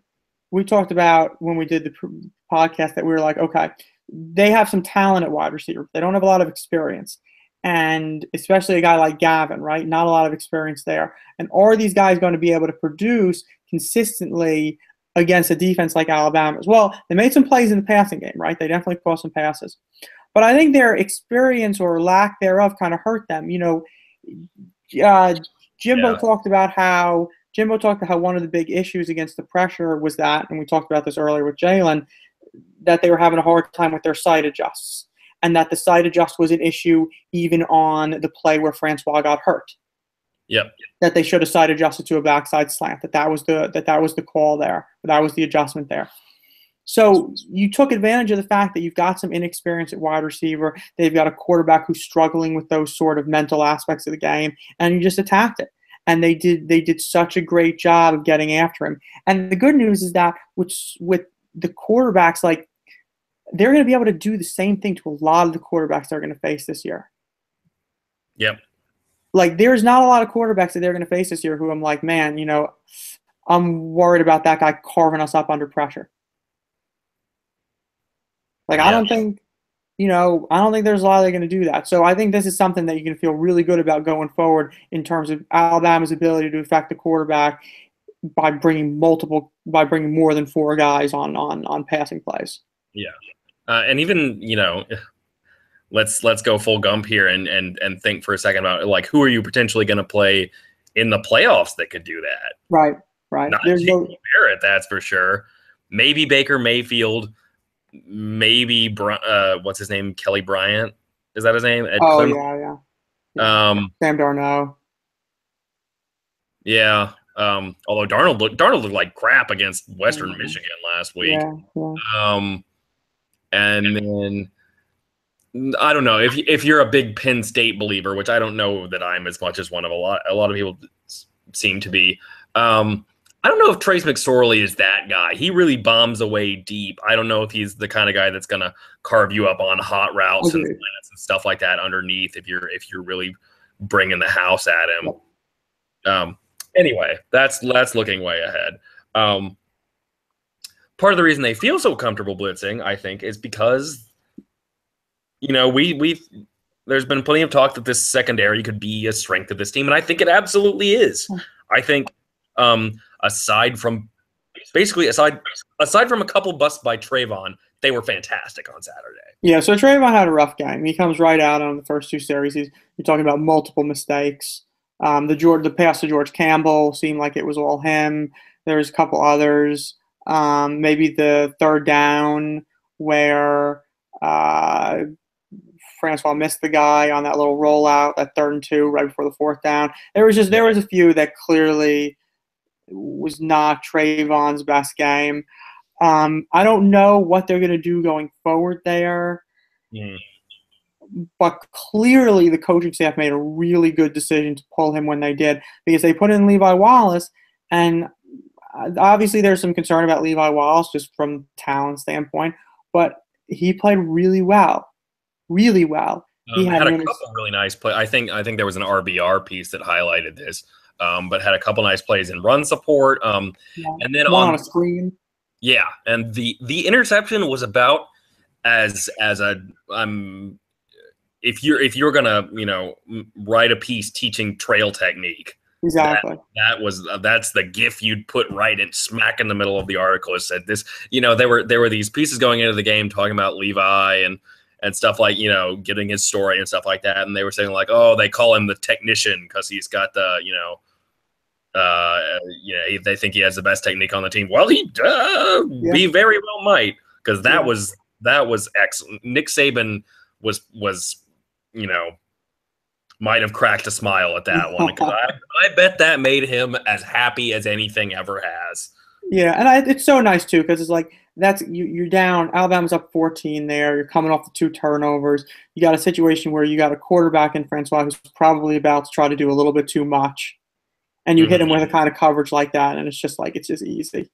we did the podcast that we were like, okay, they have some talent at wide receiver. They don't have a lot of experience. And especially a guy like Gavin, right? Not a lot of experience there. And are these guys going to be able to produce consistently against a defense like Alabama as well? They made some plays in the passing game, right? They definitely caught some passes. But I think their experience or lack thereof kind of hurt them. Jimbo talked about how one of the big issues against the pressure was that, and we talked about this earlier with Jalen, that they were having a hard time with their sight adjusts, and that the sight adjust was an issue even on the play where Francois got hurt. Yep. That they should have side adjusted to a backside slant. That was the call there. That was the adjustment there. So you took advantage of the fact that you've got some inexperience at wide receiver. They've got a quarterback who's struggling with those sort of mental aspects of the game, and you just attacked it. And they did such a great job of getting after him. And the good news is that with the quarterbacks, like, they're going to be able to do the same thing to a lot of the quarterbacks they're going to face this year. Yep. Like, there's not a lot of quarterbacks that they're going to face this year who I'm like, man, I'm worried about that guy carving us up under pressure. Like, I don't think I don't think there's a lot they're going to do that. So I think this is something that you can feel really good about going forward in terms of Alabama's ability to affect the quarterback by bringing more than four guys on passing plays. Yeah, and even let's go full Gump here and think for a second about like who are you potentially going to play in the playoffs that could do that? Right, right. Not J.T. Barrett, that's for sure. Maybe Baker Mayfield. Maybe what's his name? Kelly Bryant. Is that his name? At Clemson? Yeah. Sam Darnold. Yeah. Although Darnold looked like crap against Western Michigan last week. Yeah. And then I don't know if you're a big Penn State believer, which I don't know that I'm as much as one of a lot of people seem to be. I don't know if Trace McSorley is that guy. He really bombs away deep. I don't know if he's the kind of guy that's going to carve you up on hot routes and stuff like that underneath if you're really bringing the house at him. Anyway, that's looking way ahead. Part of the reason they feel so comfortable blitzing, I think, is because there's been plenty of talk that this secondary could be a strength of this team, and I think it absolutely is. I think aside from a couple busts by Trayvon, they were fantastic on Saturday. Yeah, so Trayvon had a rough game. He comes right out on the first two series. You're talking about multiple mistakes. The pass to George Campbell seemed like it was all him. There's a couple others. Maybe the third down where Francois missed the guy on that little rollout, that 3rd and 2 right before the 4th down. There was a few that clearly was not Trayvon's best game. I don't know what they're going to do going forward there. But clearly the coaching staff made a really good decision to pull him when they did, because they put in Levi Wallace, and obviously there's some concern about Levi Wallace just from talent standpoint, but he played really well. Really well. He had a couple really nice plays. I think there was an RBR piece that highlighted this, but had a couple nice plays in run support. And then on a screen. Yeah, and the interception was about as if you're gonna write a piece teaching trail technique. Exactly. That's the gif you'd put right in smack in the middle of the article. It said this. There were these pieces going into the game talking about Levi and stuff like, getting his story and stuff like that. And they were saying like, oh, they call him the technician because he's got the, they think he has the best technique on the team. Well, he be very well might, because that was excellent. Nick Saban was might have cracked a smile at that one. I bet that made him as happy as anything ever has. Yeah, and it's so nice too, because it's like you're down. Alabama's up 14 there. You're coming off the 2 turnovers. You got a situation where you got a quarterback in Francois who's probably about to try to do a little bit too much, and you hit him with a kind of coverage like that, and it's just easy.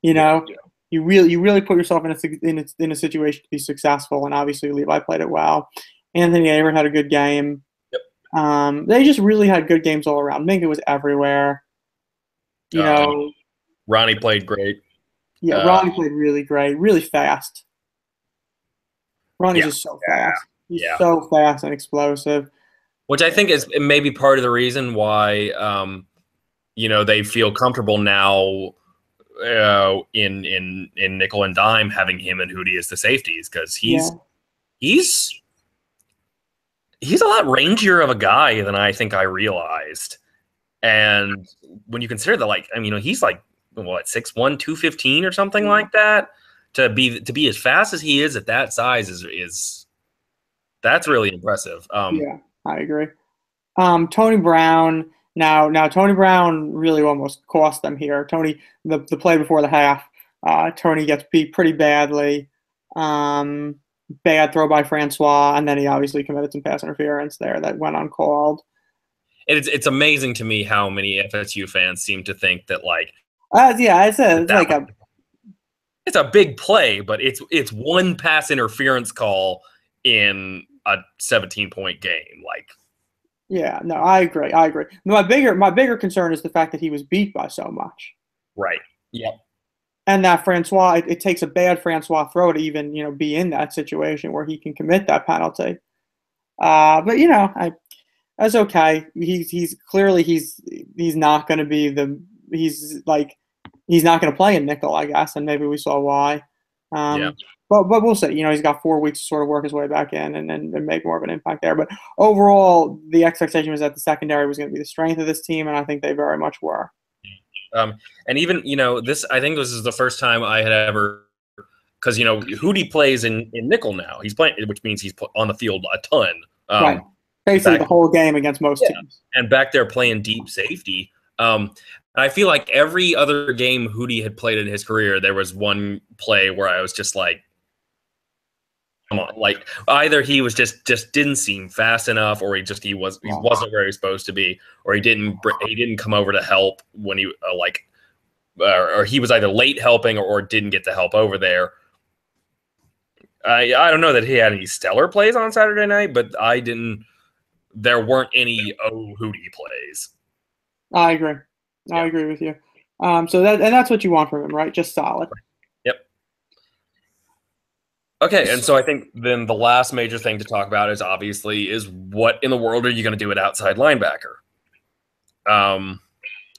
You really put yourself in a situation to be successful, and obviously Levi played it well. Anthony Averett had a good game. Yep. They just really had good games all around. Minka was everywhere. Ronnie played great. Yeah, Ronnie played really great, really fast. Ronnie's just so fast. He's so fast and explosive. Which I think is maybe part of the reason why, they feel comfortable now in nickel and dime having him and Hootie as the safeties, because he's a lot rangier of a guy than I think I realized. And when you consider that, he's like, what, 6'1", 215 or something like that, to be as fast as he is at that size is that's really impressive. Yeah, I agree. Tony Brown. Now Tony Brown really almost cost them here. Tony, the play before the half, Tony gets beat pretty badly. Bad throw by Francois, and then he obviously committed some pass interference there that went uncalled. It's amazing to me how many FSU fans seem to think that it's a big play, but it's one pass interference call in a 17-point game. Yeah, no, I agree. My bigger concern is the fact that he was beat by so much. Right. Yep. And that Francois, it takes a bad Francois throw to even, be in that situation where he can commit that penalty. But that's okay. He's clearly he's not going to be he's not going to play in nickel, I guess, and maybe we saw why. Yeah. But we'll see. He's got 4 weeks to sort of work his way back in and make more of an impact there. But overall, the expectation was that the secondary was going to be the strength of this team, and I think they very much were. And even I think this is the first time I had ever, because Hootie plays in nickel now. He's playing, which means he's on the field a ton. Right. Basically the whole game against most teams. And back there playing deep safety. I feel like every other game Hootie had played in his career, there was one play where I was just like, come on, like either he was just didn't seem fast enough, or he wasn't where he was supposed to be, or he didn't come over to help when he or he was either late helping or didn't get the help over there. I don't know that he had any stellar plays on Saturday night, but there weren't any Hootie plays. I agree. I agree with you. So that's what you want from him, right? Just solid. Yep. Okay, and so I think then the last major thing to talk about is what in the world are you going to do at outside linebacker?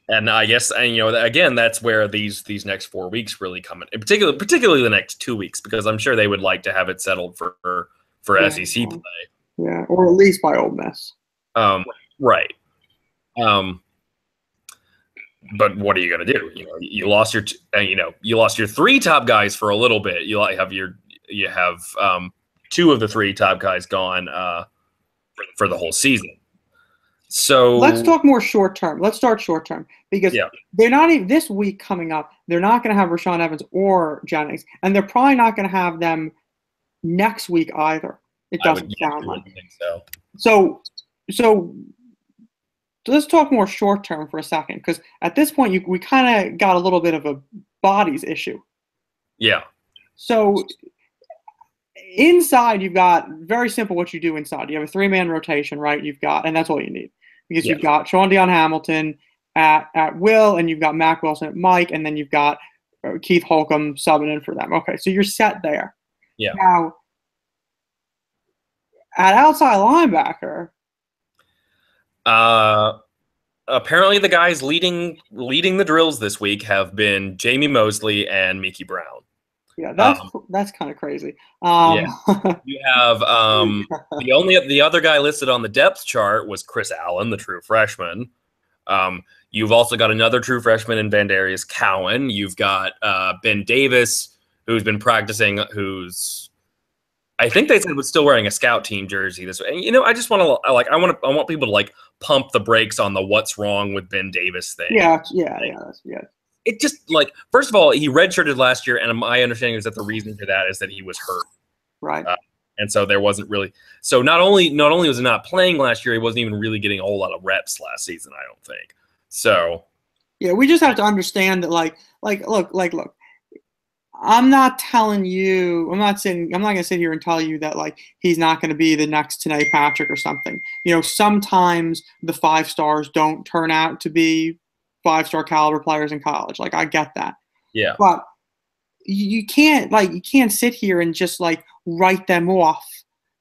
And I guess, again, that's where these next 4 weeks really come in, particularly the next 2 weeks, because I'm sure they would like to have it settled for SEC play. Yeah, or at least by Ole Miss. Right. But what are you going to do? You lost your 3 top guys for a little bit. You have 2 of the 3 top guys gone for the whole season. So let's talk more short term. Let's start short term, because they're not even this week coming up. They're not going to have Rashaan Evans or Jennings, and they're probably not going to have them next week either. It doesn't sound like. So let's talk more short term for a second, because at this point we kind of got a little bit of a bodies issue. Yeah. So inside, you've got very simple what you do inside. You have a 3-man rotation, right? And that's all you need, because you've got Sean Dion Hamilton at will, and you've got Mac Wilson at Mike, and then you've got Keith Holcomb subbing in for them. Okay, so you're set there. Yeah. Now, at outside linebacker, apparently the guys leading the drills this week have been Jamie Mosley and Mickey Brown. Yeah, that's kind of crazy. Yeah. You have the other guy listed on the depth chart was Chris Allen, the true freshman. You've also got another true freshman in Vandarius Cowan. You've got Ben Davis, who's been practicing, I think they said was still wearing a scout team jersey this way. And I just want to I want people to pump the brakes on the what's wrong with Ben Davis thing. Yeah. It just first of all, he redshirted last year, and my understanding is that the reason for that is that he was hurt. Right. And so there wasn't really. So not only was he not playing last year, he wasn't even really getting a whole lot of reps last season, I don't think. So. Yeah, we just have to understand that, look. I'm not telling you. I'm not going to sit here and tell you that he's not going to be the next Tanae Patrick or something. Sometimes the 5-stars don't turn out to be 5-star caliber players in college. I get that. Yeah. But you can't sit here and just write them off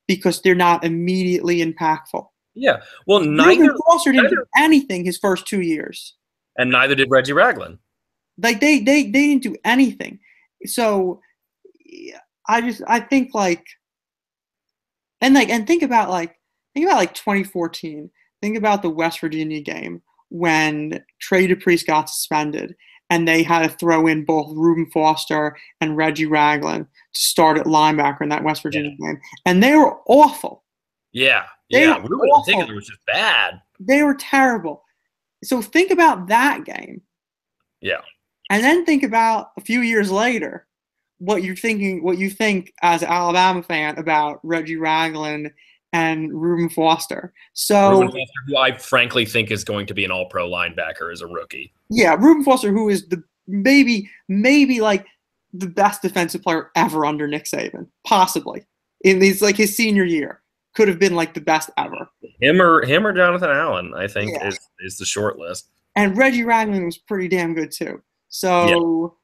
because they're not immediately impactful. Yeah. Well, neither Foster didn't do anything his first 2 years. And neither did Reggie Ragland. They didn't do anything. So I think and think about 2014. Think about the West Virginia game when Trey DePriest got suspended, and they had to throw in both Reuben Foster and Reggie Ragland to start at linebacker in that West Virginia game, and they were awful. Yeah, Reuben Foster was just bad. They were terrible. So think about that game. Yeah. And then think about a few years later what you think as an Alabama fan about Reggie Ragland and Reuben Foster. So Reuben Foster, who I frankly think is going to be an all-pro linebacker as a rookie. Yeah, Reuben Foster, who is maybe the best defensive player ever under Nick Saban, possibly. In his senior year. Could have been the best ever. Him or Jonathan Allen, I think, is the short list. And Reggie Ragland was pretty damn good too. So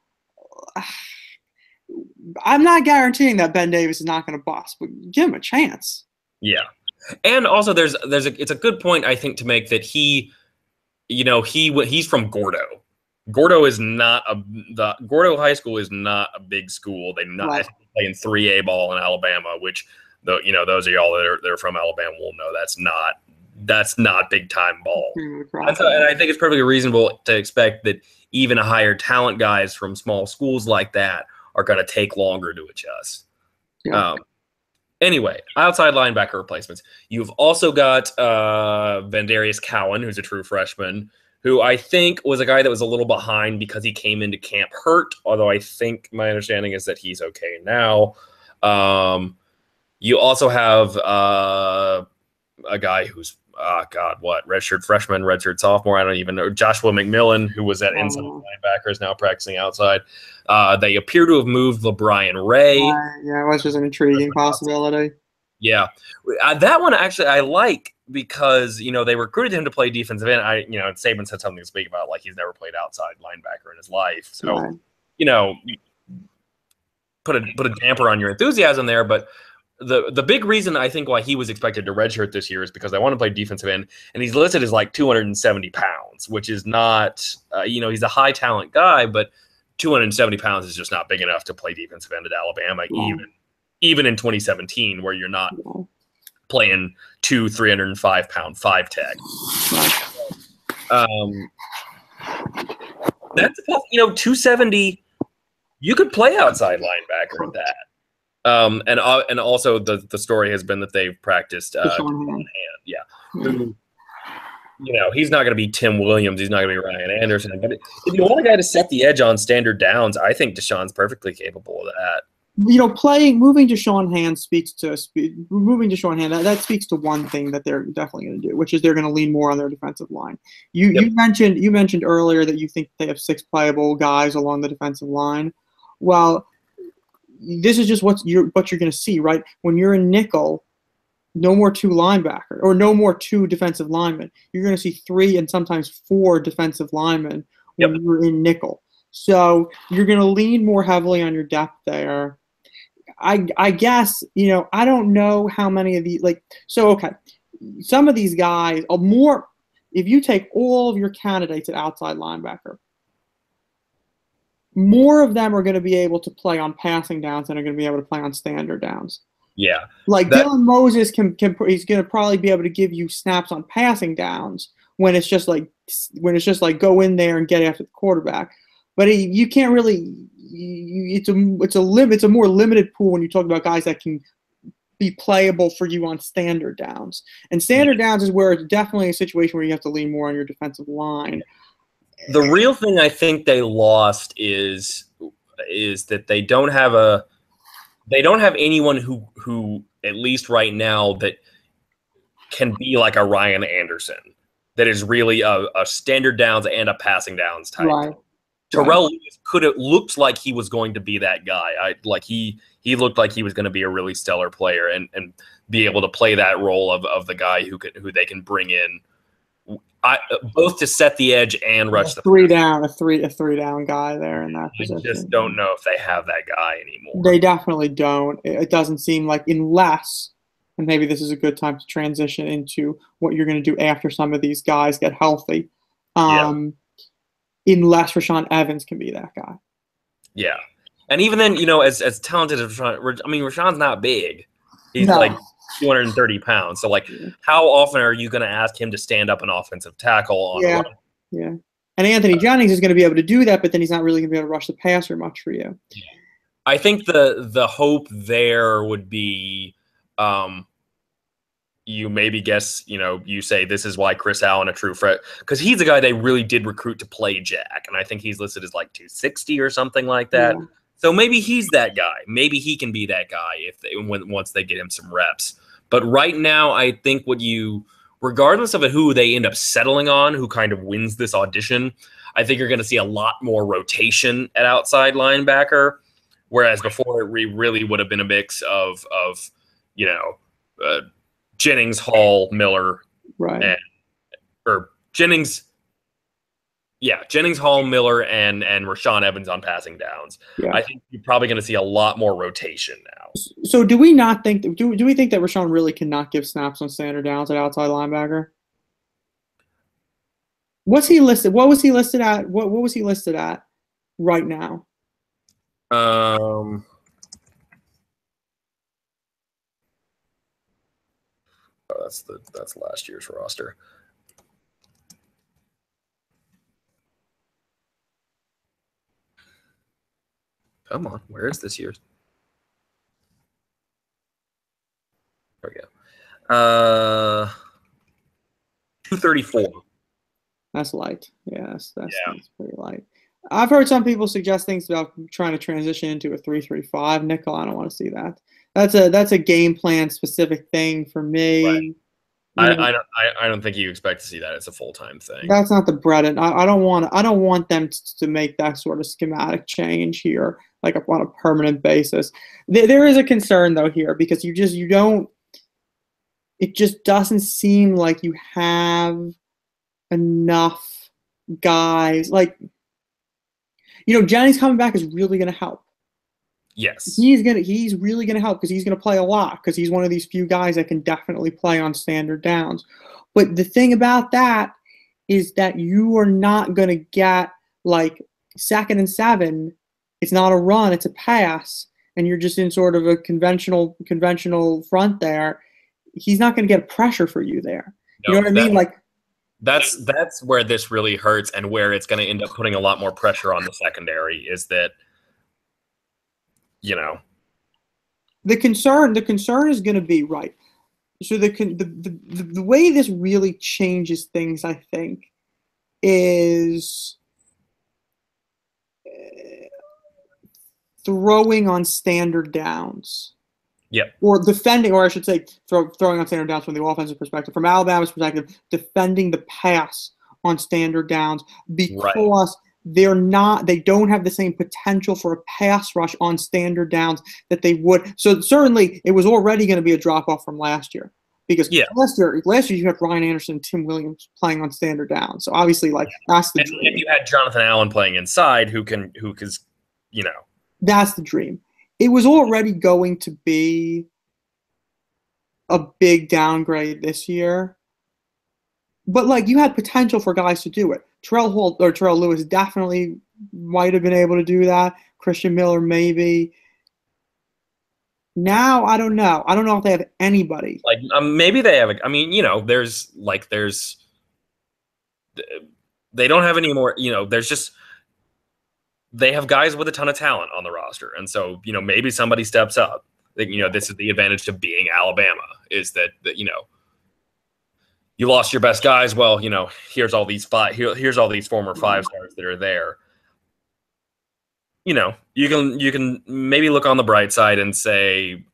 I'm not guaranteeing that Ben Davis is not going to bust, but give him a chance. Yeah. And also it's a good point, I think, to make that he's from Gordo. Gordo is not the Gordo High School is not a big school. They not Right. play in 3A ball in Alabama, which those of y'all that are from Alabama will know that's not big time ball. And I think it's perfectly reasonable to expect that even higher talent guys from small schools like that are going to take longer to adjust. Yeah. Anyway, outside linebacker replacements. You've also got Vandarius Cowan, who's a true freshman, who I think was a guy that was a little behind because he came into camp hurt, although I think my understanding is that he's okay now. You also have a guy who's, redshirt freshman, redshirt sophomore, I don't even know, Joshua McMillan, who was at inside linebacker, is now practicing outside. They appear to have moved LeBrian Ray. Yeah, which is an intriguing possibility. Yeah. That one actually I like because, they recruited him to play defensive end. Saban said something to speak about, like he's never played outside linebacker in his life. So, put a damper on your enthusiasm there. But the big reason I think why he was expected to redshirt this year is because I want to play defensive end, and he's listed as like 270 pounds, which is not, he's a high talent guy, but 270 pounds is just not big enough to play defensive end at Alabama, even in 2017, where you're not playing 305-pound 5-tech. That's 270. You could play outside linebacker at that. And also the story has been that they've practiced hand. Yeah. He's not going to be Tim Williams. He's not going to be Ryan Anderson. But if you want a guy to set the edge on standard downs, I think Deshaun's perfectly capable of that. Moving Deshaun Hand that speaks to one thing that they're definitely going to do, which is they're going to lean more on their defensive line. You mentioned earlier that you think they have 6 playable guys along the defensive line. Well, this is just what you're going to see, right? When you're in nickel, no more 2 linebacker or no more 2 defensive linemen. You're going to see 3 and sometimes 4 defensive linemen when you're in nickel. So you're going to lean more heavily on your depth there. I guess, I don't know how many of these, some of these guys are more, if you take all of your candidates at outside linebacker, more of them are going to be able to play on passing downs than are going to be able to play on standard downs. Yeah. Dylan Moses he's going to probably be able to give you snaps on passing downs when it's just like go in there and get after the quarterback. But you can't really. It's a more limited pool when you talk about guys that can be playable for you on standard downs. And standard downs is where it's definitely a situation where you have to lean more on your defensive line. The real thing I think they lost is that they don't have anyone who at least right now that can be like a Ryan Anderson, that is really a standard downs and a passing downs type. Right. Terrell Lewis looked like he was going to be that guy. He looked like he was going to be a really stellar player and be able to play that role of the guy who they can bring in, both to set the edge and rush the 3 down, a three down guy there in that position. I just don't know if they have that guy anymore. They definitely don't. It doesn't seem like, unless, and maybe this is a good time to transition into what you're going to do after some of these guys get healthy. Unless Rashaan Evans can be that guy. Yeah. And even then, as talented as Rashaan, Rashaan's not big. He's like 230 pounds. So, how often are you going to ask him to stand up an offensive tackle on a run? Yeah. And Anthony Jennings is going to be able to do that, but then he's not really going to be able to rush the passer much for you. I think the hope there would be you maybe guess, you say this is why Chris Allen, a true threat, because he's a guy they really did recruit to play Jack, and I think he's listed as like 260 or something like that. Yeah. So maybe he's that guy. Maybe he can be that guy once they get him some reps. But right now, I think regardless of who they end up settling on, who kind of wins this audition, I think you're going to see a lot more rotation at outside linebacker, whereas before it really would have been a mix of Jennings, Hall, Miller, right, or Jennings, Yeah, Jennings, Hall, Miller, and Rashawn Evans on passing downs. Yeah. I think you're probably going to see a lot more rotation now. So do we not think do we think that Rashawn really cannot give snaps on standard downs at outside linebacker? What's he listed? What was he listed at? What was he listed at right now? Um, oh, that's last year's roster. Come on, where is this year's? There we go. 234. That's light. Yes, that's pretty light. I've heard some people suggest things about trying to transition into a 3-3-5 nickel. I don't want to see that. That's a game plan specific thing for me. Right. I don't think you expect to see that. It's a full-time thing. That's not the bread, and I don't want them to make that sort of schematic change here, like on a permanent basis. There is a concern though here because you don't. It just doesn't seem like you have enough guys. Like, Jennings coming back is really going to help. Yes, he's really going to help because he's going to play a lot because he's one of these few guys that can definitely play on standard downs. But the thing about that is that you are not going to get like 2nd and 7. It's not a run, it's a pass, and you're just in sort of a conventional front there. He's not going to get pressure for you there. You know what I mean? Like that's where this really hurts, and where it's going to end up putting a lot more pressure on the secondary. Is that the concern is going to be right. So the way this really changes things, I think, is throwing on standard downs. Yep. Or defending, or I should say, throwing on standard downs from the offensive perspective. From Alabama's perspective, defending the pass on standard downs because they don't have the same potential for a pass rush on standard downs that they would. So certainly, it was already going to be a drop off from last year because last year you had Ryan Anderson and Tim Williams playing on standard downs. So obviously, that's the dream. And you had Jonathan Allen playing inside, who that's the dream. It was already going to be a big downgrade this year. But you had potential for guys to do it. Terrell Lewis definitely might have been able to do that. Christian Miller maybe. Now I don't know. I don't know if they have anybody. Maybe they have. They don't have any more. There's just. They have guys with a ton of talent on the roster. And so, maybe somebody steps up. This is the advantage to being Alabama, is that you lost your best guys. Well, here's all these here's all these former 5-stars that are there. You can maybe look on the bright side and say,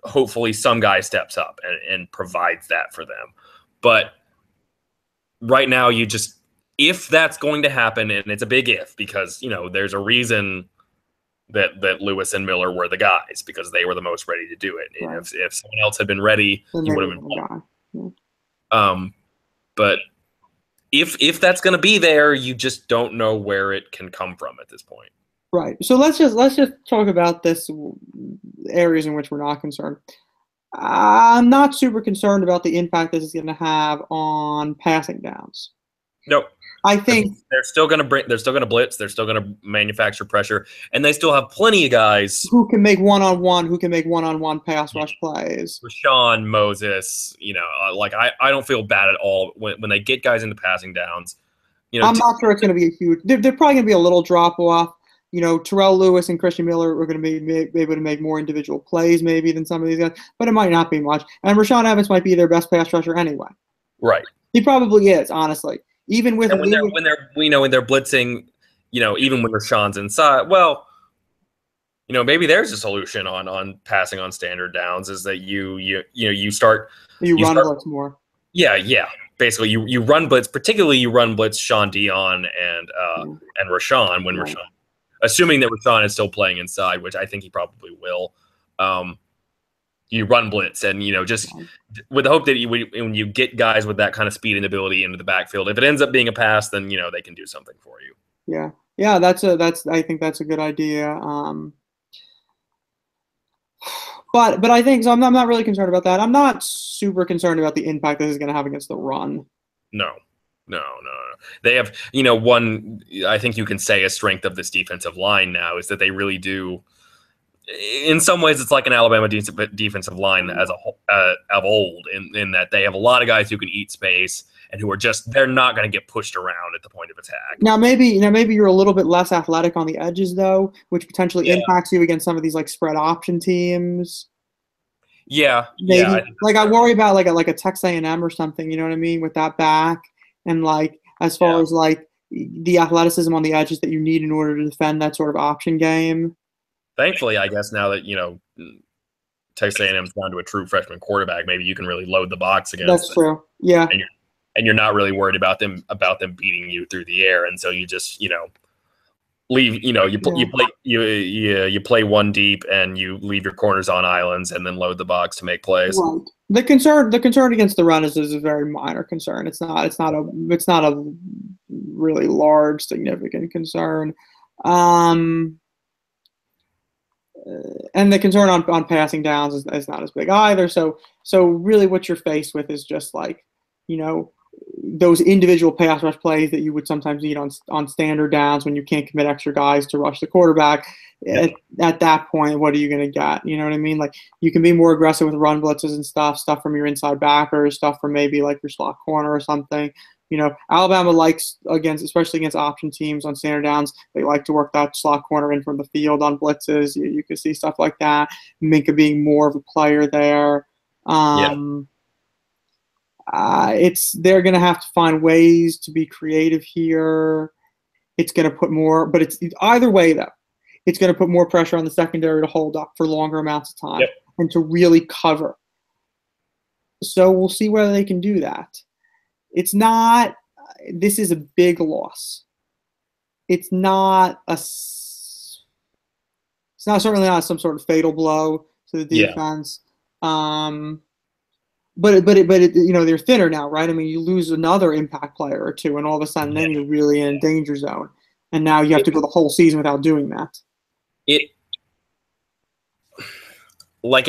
hopefully some guy steps up and provides that for them. But right now, if that's going to happen, and it's a big if, because there's a reason that Lewis and Miller were the guys, because they were the most ready to do it. Right. And if someone else had been ready, he would have been. Yeah. But if that's going to be there, you just don't know where it can come from at this point. Right. So let's just talk about this areas in which we're not concerned. I'm not super concerned about the impact this is going to have on passing downs. Nope. I think they're still going to blitz. They're still going to manufacture pressure, and they still have plenty of guys who can make one-on-one pass rush plays. Rashawn, Moses, I don't feel bad at all when they get guys into passing downs. I'm not sure it's going to be a huge. They're probably going to be a little drop off. Terrell Lewis and Christian Miller are going to be able to make more individual plays maybe than some of these guys, but it might not be much. And Rashawn Evans might be their best pass rusher anyway. Right. He probably is, honestly. Even with when they're blitzing, even when Rashawn's inside, well, maybe there's a solution on passing on standard downs, is that you run blitz more. Yeah. Basically, you run blitz, particularly you run blitz Sean Dion and Rashawn when Rashawn, assuming that Rashawn is still playing inside, which I think he probably will. you run blitz, and just with the hope that when you get guys with that kind of speed and ability into the backfield, if it ends up being a pass, then they can do something for you. Yeah. I think that's a good idea. But I think so. I'm not really concerned about that. I'm not super concerned about the impact this is going to have against the run. No. They have, one, I think you can say a strength of this defensive line now is that they really do. In some ways, it's like an Alabama defensive line as of old, in that they have a lot of guys who can eat space and who are they're not going to get pushed around at the point of attack. Now maybe you're a little bit less athletic on the edges though, which potentially impacts you against some of these like spread option teams. Yeah, maybe I worry about like a Texas A&M or something. You know what I mean, with that back, and like as far as like the athleticism on the edges that you need in order to defend that sort of option game. Thankfully, I guess now that Texas A&M's down to a true freshman quarterback, maybe you can really load the box against. That's true. Yeah. And you're not really worried about them beating you through the air, and so you just leave. You play one deep, and you leave your corners on islands, and then load the box to make plays. Right. The concern against the run is a very minor concern. It's not a really large significant concern. And the concern on passing downs is not as big either. So really what you're faced with is just like, those individual pass rush plays that you would sometimes need on standard downs when you can't commit extra guys to rush the quarterback. Yeah. At that point, what are you going to get? You know what I mean? Like, you can be more aggressive with run blitzes and stuff from your inside backers, stuff from maybe like your slot corner or something. Alabama likes, especially against option teams on standard downs, they like to work that slot corner in from the field on blitzes. You can see stuff like that. Minka being more of a player there. They're going to have to find ways to be creative here. It's going to put more, but it's either way though. It's going to put more pressure on the secondary to hold up for longer amounts of time and to really cover. So we'll see whether they can do that. This is a big loss. It's certainly not some sort of fatal blow to the defense. But they're thinner now, right? I mean, you lose another impact player or two, and all of a sudden, then you're really in a danger zone. And now you have to go the whole season without doing that. It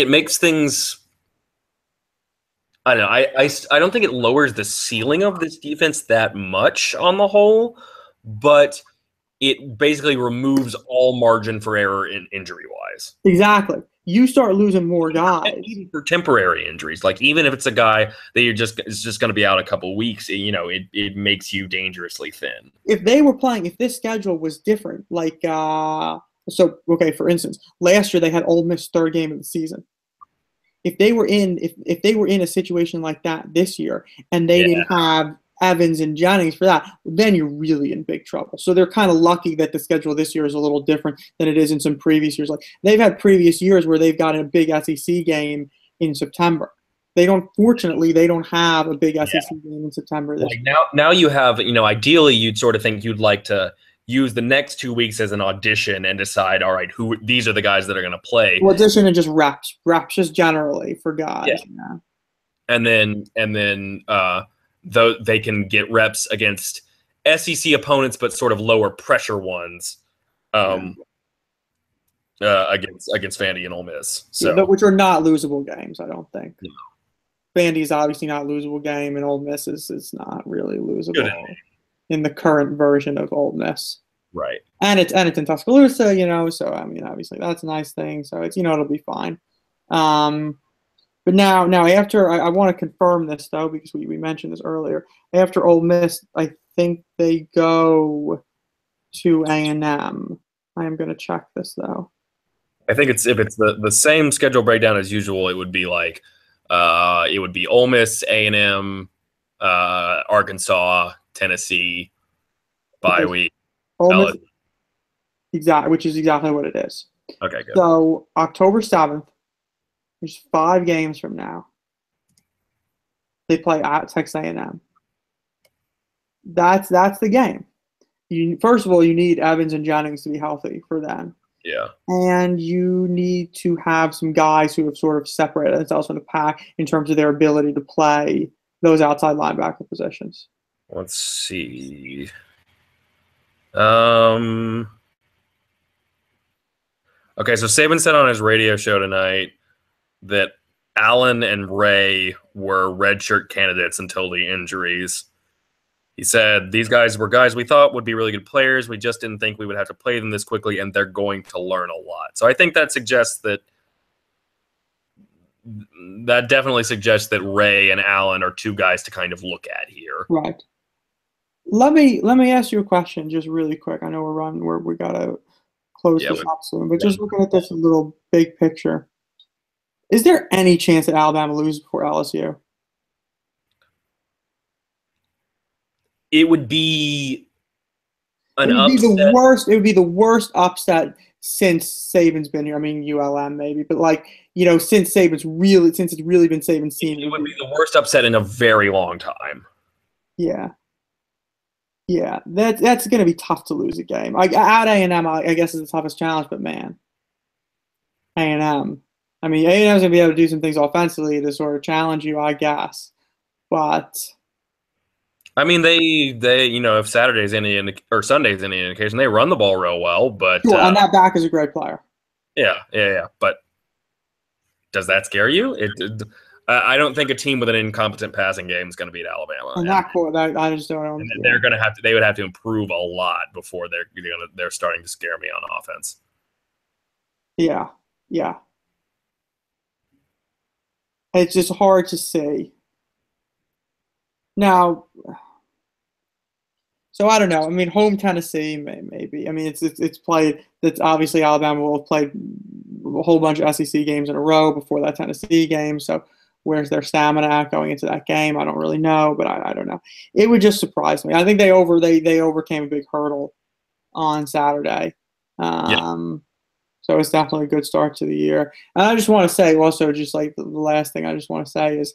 makes things. I don't know. I don't think it lowers the ceiling of this defense that much on the whole, but it basically removes all margin for error in injury-wise. Exactly. You start losing more guys. Even for temporary injuries, like even if it's a guy that is just going to be out a couple of weeks, it makes you dangerously thin. If they were playing, if this schedule was different, like for instance, last year they had Ole Miss third game of the season. If they were in a situation like that this year, and they didn't have Evans and Jennings for that, then you're really in big trouble. So they're kind of lucky that the schedule this year is a little different than it is in some previous years. Like, they've had previous years where they've got a big SEC game in September. Fortunately, they don't have a big SEC game in September this year. Now you have, ideally you'd sort of think you'd like to use the next 2 weeks as an audition and decide, all right, these are the guys that are going to play. Well, audition and just reps just generally for guys. Yeah. And then though they can get reps against SEC opponents, but sort of lower pressure ones against Vandy and Ole Miss. So, which are not losable games, I don't think. No. Vandy's obviously not a losable game, and Ole Miss is not really losable in the current version of Ole Miss. Right. And it's in Tuscaloosa, so I mean, obviously that's a nice thing. So it's, it'll be fine. But now after, I want to confirm this though, because we mentioned this earlier. After Ole Miss, I think they go to A&M. I am going to check this though. I think if it's the same schedule breakdown as usual, it would be like it would be Ole Miss, A&M, Arkansas, Tennessee, bye week. Ole Miss, which is exactly what it is. Okay, good. So October 7th. There's 5 games from now. They play at Texas A&M. That's the game. First of all, you need Evans and Jennings to be healthy for them. Yeah. And you need to have some guys who have sort of separated themselves from the pack in terms of their ability to play those outside linebacker positions. Let's see. Okay, so Saban said on his radio show tonight that Allen and Ray were redshirt candidates until the injuries. He said these guys were guys we thought would be really good players. We just didn't think we would have to play them this quickly, and they're going to learn a lot. So I think that suggests that definitely suggests that Ray and Allen are two guys to kind of look at here. Right. Let me ask you a question just really quick. I know we gotta close this up soon, but just looking at this little big picture, is there any chance that Alabama loses before LSU? It would be an It would be upset. the worst. It would be the worst upset since Saban's been here. I mean, ULM maybe, but like, since it's really been Saban's team. It would be the worst upset in a very long time. Yeah. Yeah, that's going to be tough to lose a game. Like at A&M, I guess is the toughest challenge, but man, A&M. I mean, A&M's going to be able to do some things offensively to sort of challenge you, I guess. But I mean, they if Saturday's any or Sunday's any indication, they run the ball real well. But sure, and that back is a great player. Yeah. But does that scare you? I don't think a team with an incompetent passing game is going to beat Alabama. And I just don't know. They're going to have to. They would have to improve a lot before they're starting to scare me on offense. Yeah. It's just hard to see. Now, so I don't know. I mean, home Tennessee, maybe. I mean, it's played. That's obviously Alabama will have played a whole bunch of SEC games in a row before that Tennessee game. So where's their stamina at going into that game? I don't really know, but I don't know. It would just surprise me. I think they overcame a big hurdle on Saturday. So it's definitely a good start to the year. And I just want to say also, just like the last thing I just want to say is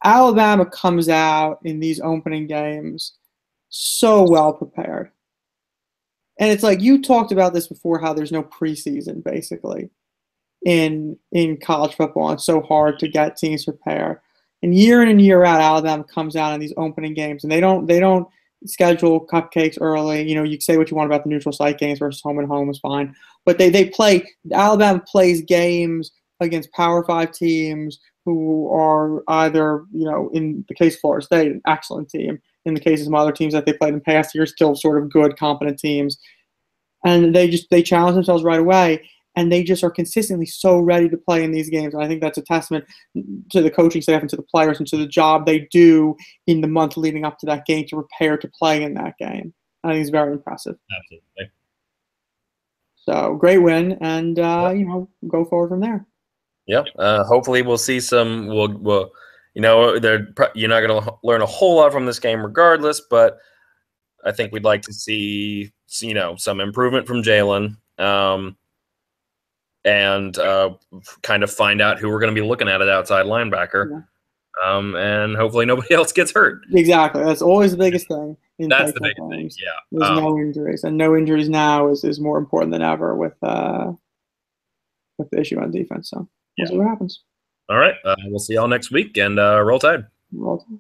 Alabama comes out in these opening games so well prepared. And it's like you talked about this before, how there's no preseason basically in college football. It's so hard to get teams prepared. And year in and year out, Alabama comes out in these opening games, and they don't schedule cupcakes early. You can say what you want about the neutral site games versus home and home is fine, but they play. Alabama plays games against Power 5 teams who are either, in the case of Florida State, an excellent team. In the case of some other teams that they played in past years, still sort of good, competent teams. And they challenge themselves right away, and they just are consistently so ready to play in these games. And I think that's a testament to the coaching staff and to the players and to the job they do in the month leading up to that game to prepare to play in that game. I think it's very impressive. Absolutely. So great win, and go forward from there. Yep. Hopefully, we'll see some. You're not going to learn a whole lot from this game, regardless. But I think we'd like to see, some improvement from Jalen, and kind of find out who we're going to be looking at outside linebacker. Yeah. And hopefully nobody else gets hurt. Exactly. That's always the biggest thing. That's the biggest thing. Yeah. There's no injuries, and no injuries now is more important than ever with the issue on defense. So we'll see what happens. All right. We'll see y'all next week, and roll Tide. Roll Tide.